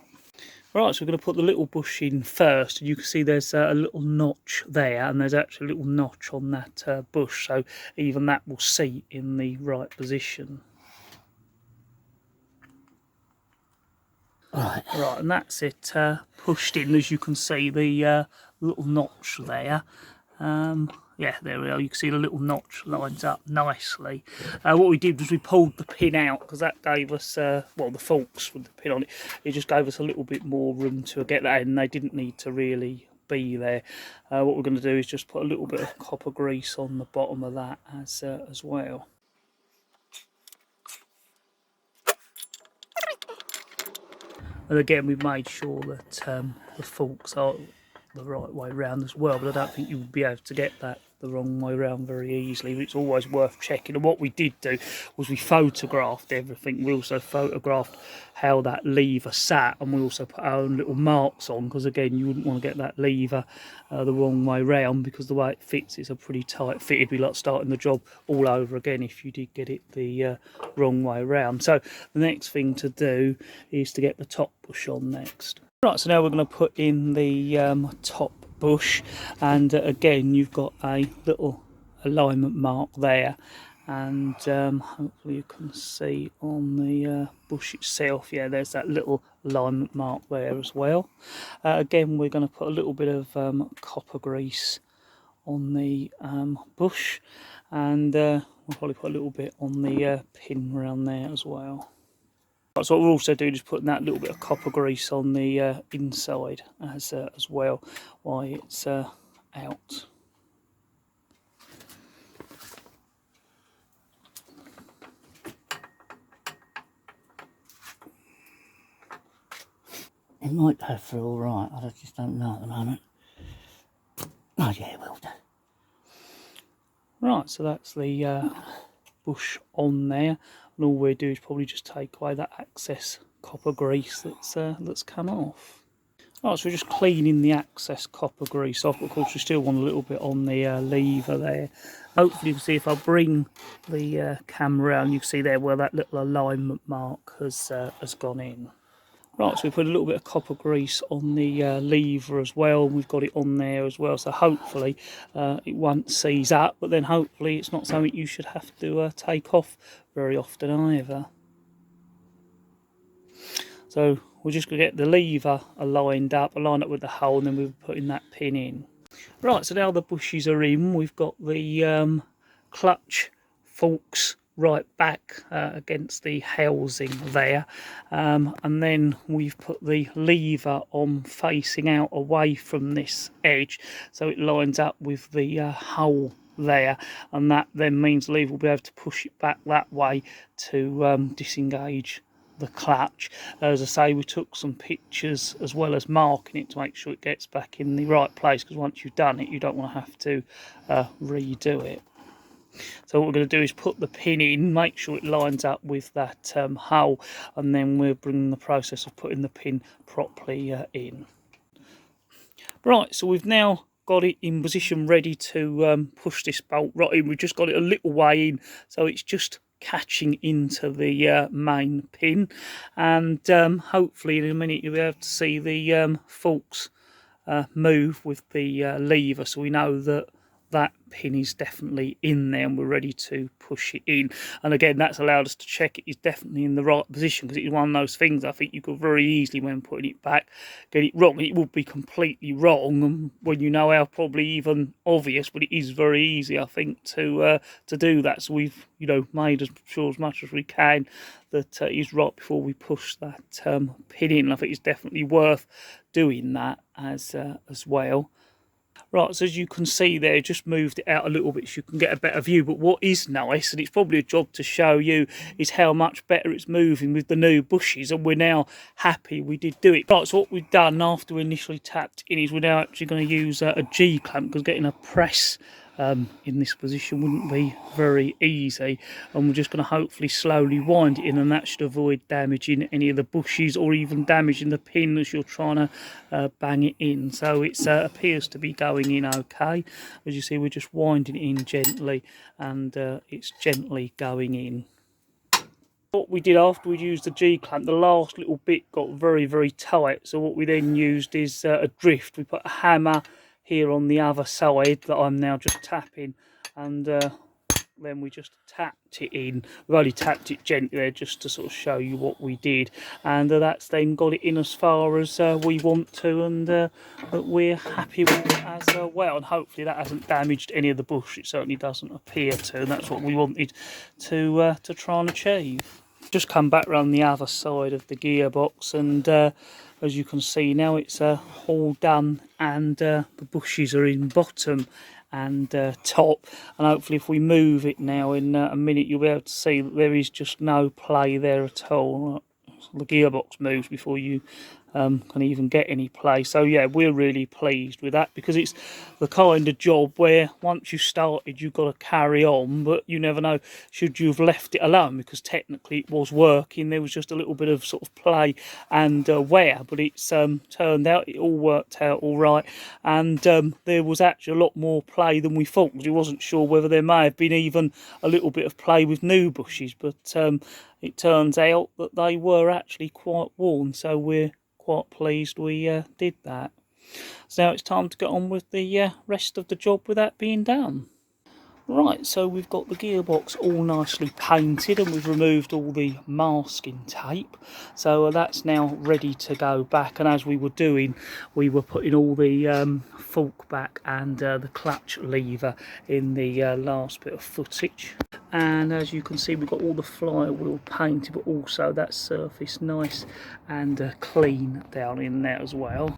Right, so we're going to put the little bush in first, and you can see there's a little notch there, and there's actually a little notch on that bush, so even that will seat in the right position. Right, and that's it pushed in, as you can see, the little notch there. Yeah, there we are. You can see the little notch lines up nicely. What we did was we pulled the pin out, because that gave us, well, the forks with the pin on it, it just gave us a little bit more room to get that in. They didn't need to really be there. What we're going to do is just put a little bit of copper grease on the bottom of that as well. And again, we've made sure that the forks are the right way round as well, but I don't think you would be able to get that the wrong way round very easily. It's always worth checking. And what we did do was we photographed everything. We also photographed how that lever sat, and we also put our own little marks on, because again, you wouldn't want to get that lever the wrong way round, because the way it fits is a pretty tight fit. It'd be like starting the job all over again if you did get it the wrong way round. So the next thing to do is to get the top bush on next. Right, so now we're going to put in the top bush, and again, you've got a little alignment mark there, and hopefully you can see on the bush itself, yeah, there's that little alignment mark there as well. Again, we're going to put a little bit of copper grease on the bush, and we'll probably put a little bit on the pin around there as well. So what we're also doing is putting that little bit of copper grease on the inside as well, while it's out. It might go through all right, I just don't know at the moment. Oh yeah, it will do. Right, so that's the bush on there, and all we do is probably just take away that excess copper grease that's come off. Right, so we're just cleaning the excess copper grease off, but of course we still want a little bit on the lever there. Hopefully you can see, if I bring the camera around, you can see there where that little alignment mark has gone in. Right, so we put a little bit of copper grease on the lever as well, and we've got it on there as well, so hopefully it won't seize up, but then hopefully it's not something you should have to take off very often either. So we're just going to get the lever aligned up with the hole, and then we're putting that pin in. Right, so now the bushes are in, we've got the clutch forks right back against the housing there, and then we've put the lever on facing out away from this edge, so it lines up with the hole there, and that then means the lever will be able to push it back that way to disengage the clutch. As I say, we took some pictures as well as marking it to make sure it gets back in the right place, because once you've done it you don't want to have to redo it. So what we're going to do is put the pin in, make sure it lines up with that hole, and then we'll bring the process of putting the pin properly in. Right, so we've now got it in position ready to push this bolt right in. We've just got it a little way in, so it's just catching into the main pin, and hopefully in a minute you'll be able to see the forks move with the lever, so we know that that pin is definitely in there and we're ready to push it in. And again, that's allowed us to check it is definitely in the right position, because it's one of those things I think you could very easily, when putting it back, get it wrong. It would be completely wrong, and when you know how, probably even obvious, but it is very easy, I think, to do that. So we've, you know, made as much as we can that it is right before we push that pin in. I think it's definitely worth doing that as well. Right, so as you can see there, just moved it out a little bit so you can get a better view. But what is nice, and it's probably a job to show you, is how much better it's moving with the new bushes, and we're now happy we did do it. Right, so what we've done after we initially tapped in is we're now actually going to use a G-clamp, because getting a press in this position wouldn't be very easy, and we're just going to hopefully slowly wind it in, and that should avoid damaging any of the bushes or even damaging the pin as you're trying to bang it in. So it appears to be going in okay. As you see, we're just winding it in gently, and it's gently going in. What we did after we used the G-clamp, the last little bit got very, very tight, so what we then used is a drift. We put a hammer here on the other side that I'm now just tapping, and then we just tapped it in. We've only tapped it gently there just to sort of show you what we did, and that's then got it in as far as we want to, and we're happy with it as well, and hopefully that hasn't damaged any of the bush. It certainly doesn't appear to, and that's what we wanted to try and achieve. Just come back around the other side of the gearbox, and as you can see now, it's all done, and the bushes are in bottom and top, and hopefully if we move it now in a minute you'll be able to see that there is just no play there at all. The gearbox moves before you can even get any play. So yeah, we're really pleased with that, because it's the kind of job where once you started you've got to carry on, but you never know should you have left it alone, because technically it was working. There was just a little bit of sort of play and wear, but it's turned out it all worked out all right, and there was actually a lot more play than we thought, because we wasn't sure whether there may have been even a little bit of play with new bushes, but it turns out that they were actually quite worn, so we're quite pleased we did that. So now it's time to get on with the rest of the job with that being done. Right, so we've got the gearbox all nicely painted, and we've removed all the masking tape, so that's now ready to go back. And as we were doing, we were putting all the fork back and the clutch lever in the last bit of footage. And as you can see, we've got all the flywheel painted, but also that surface nice and clean down in there as well.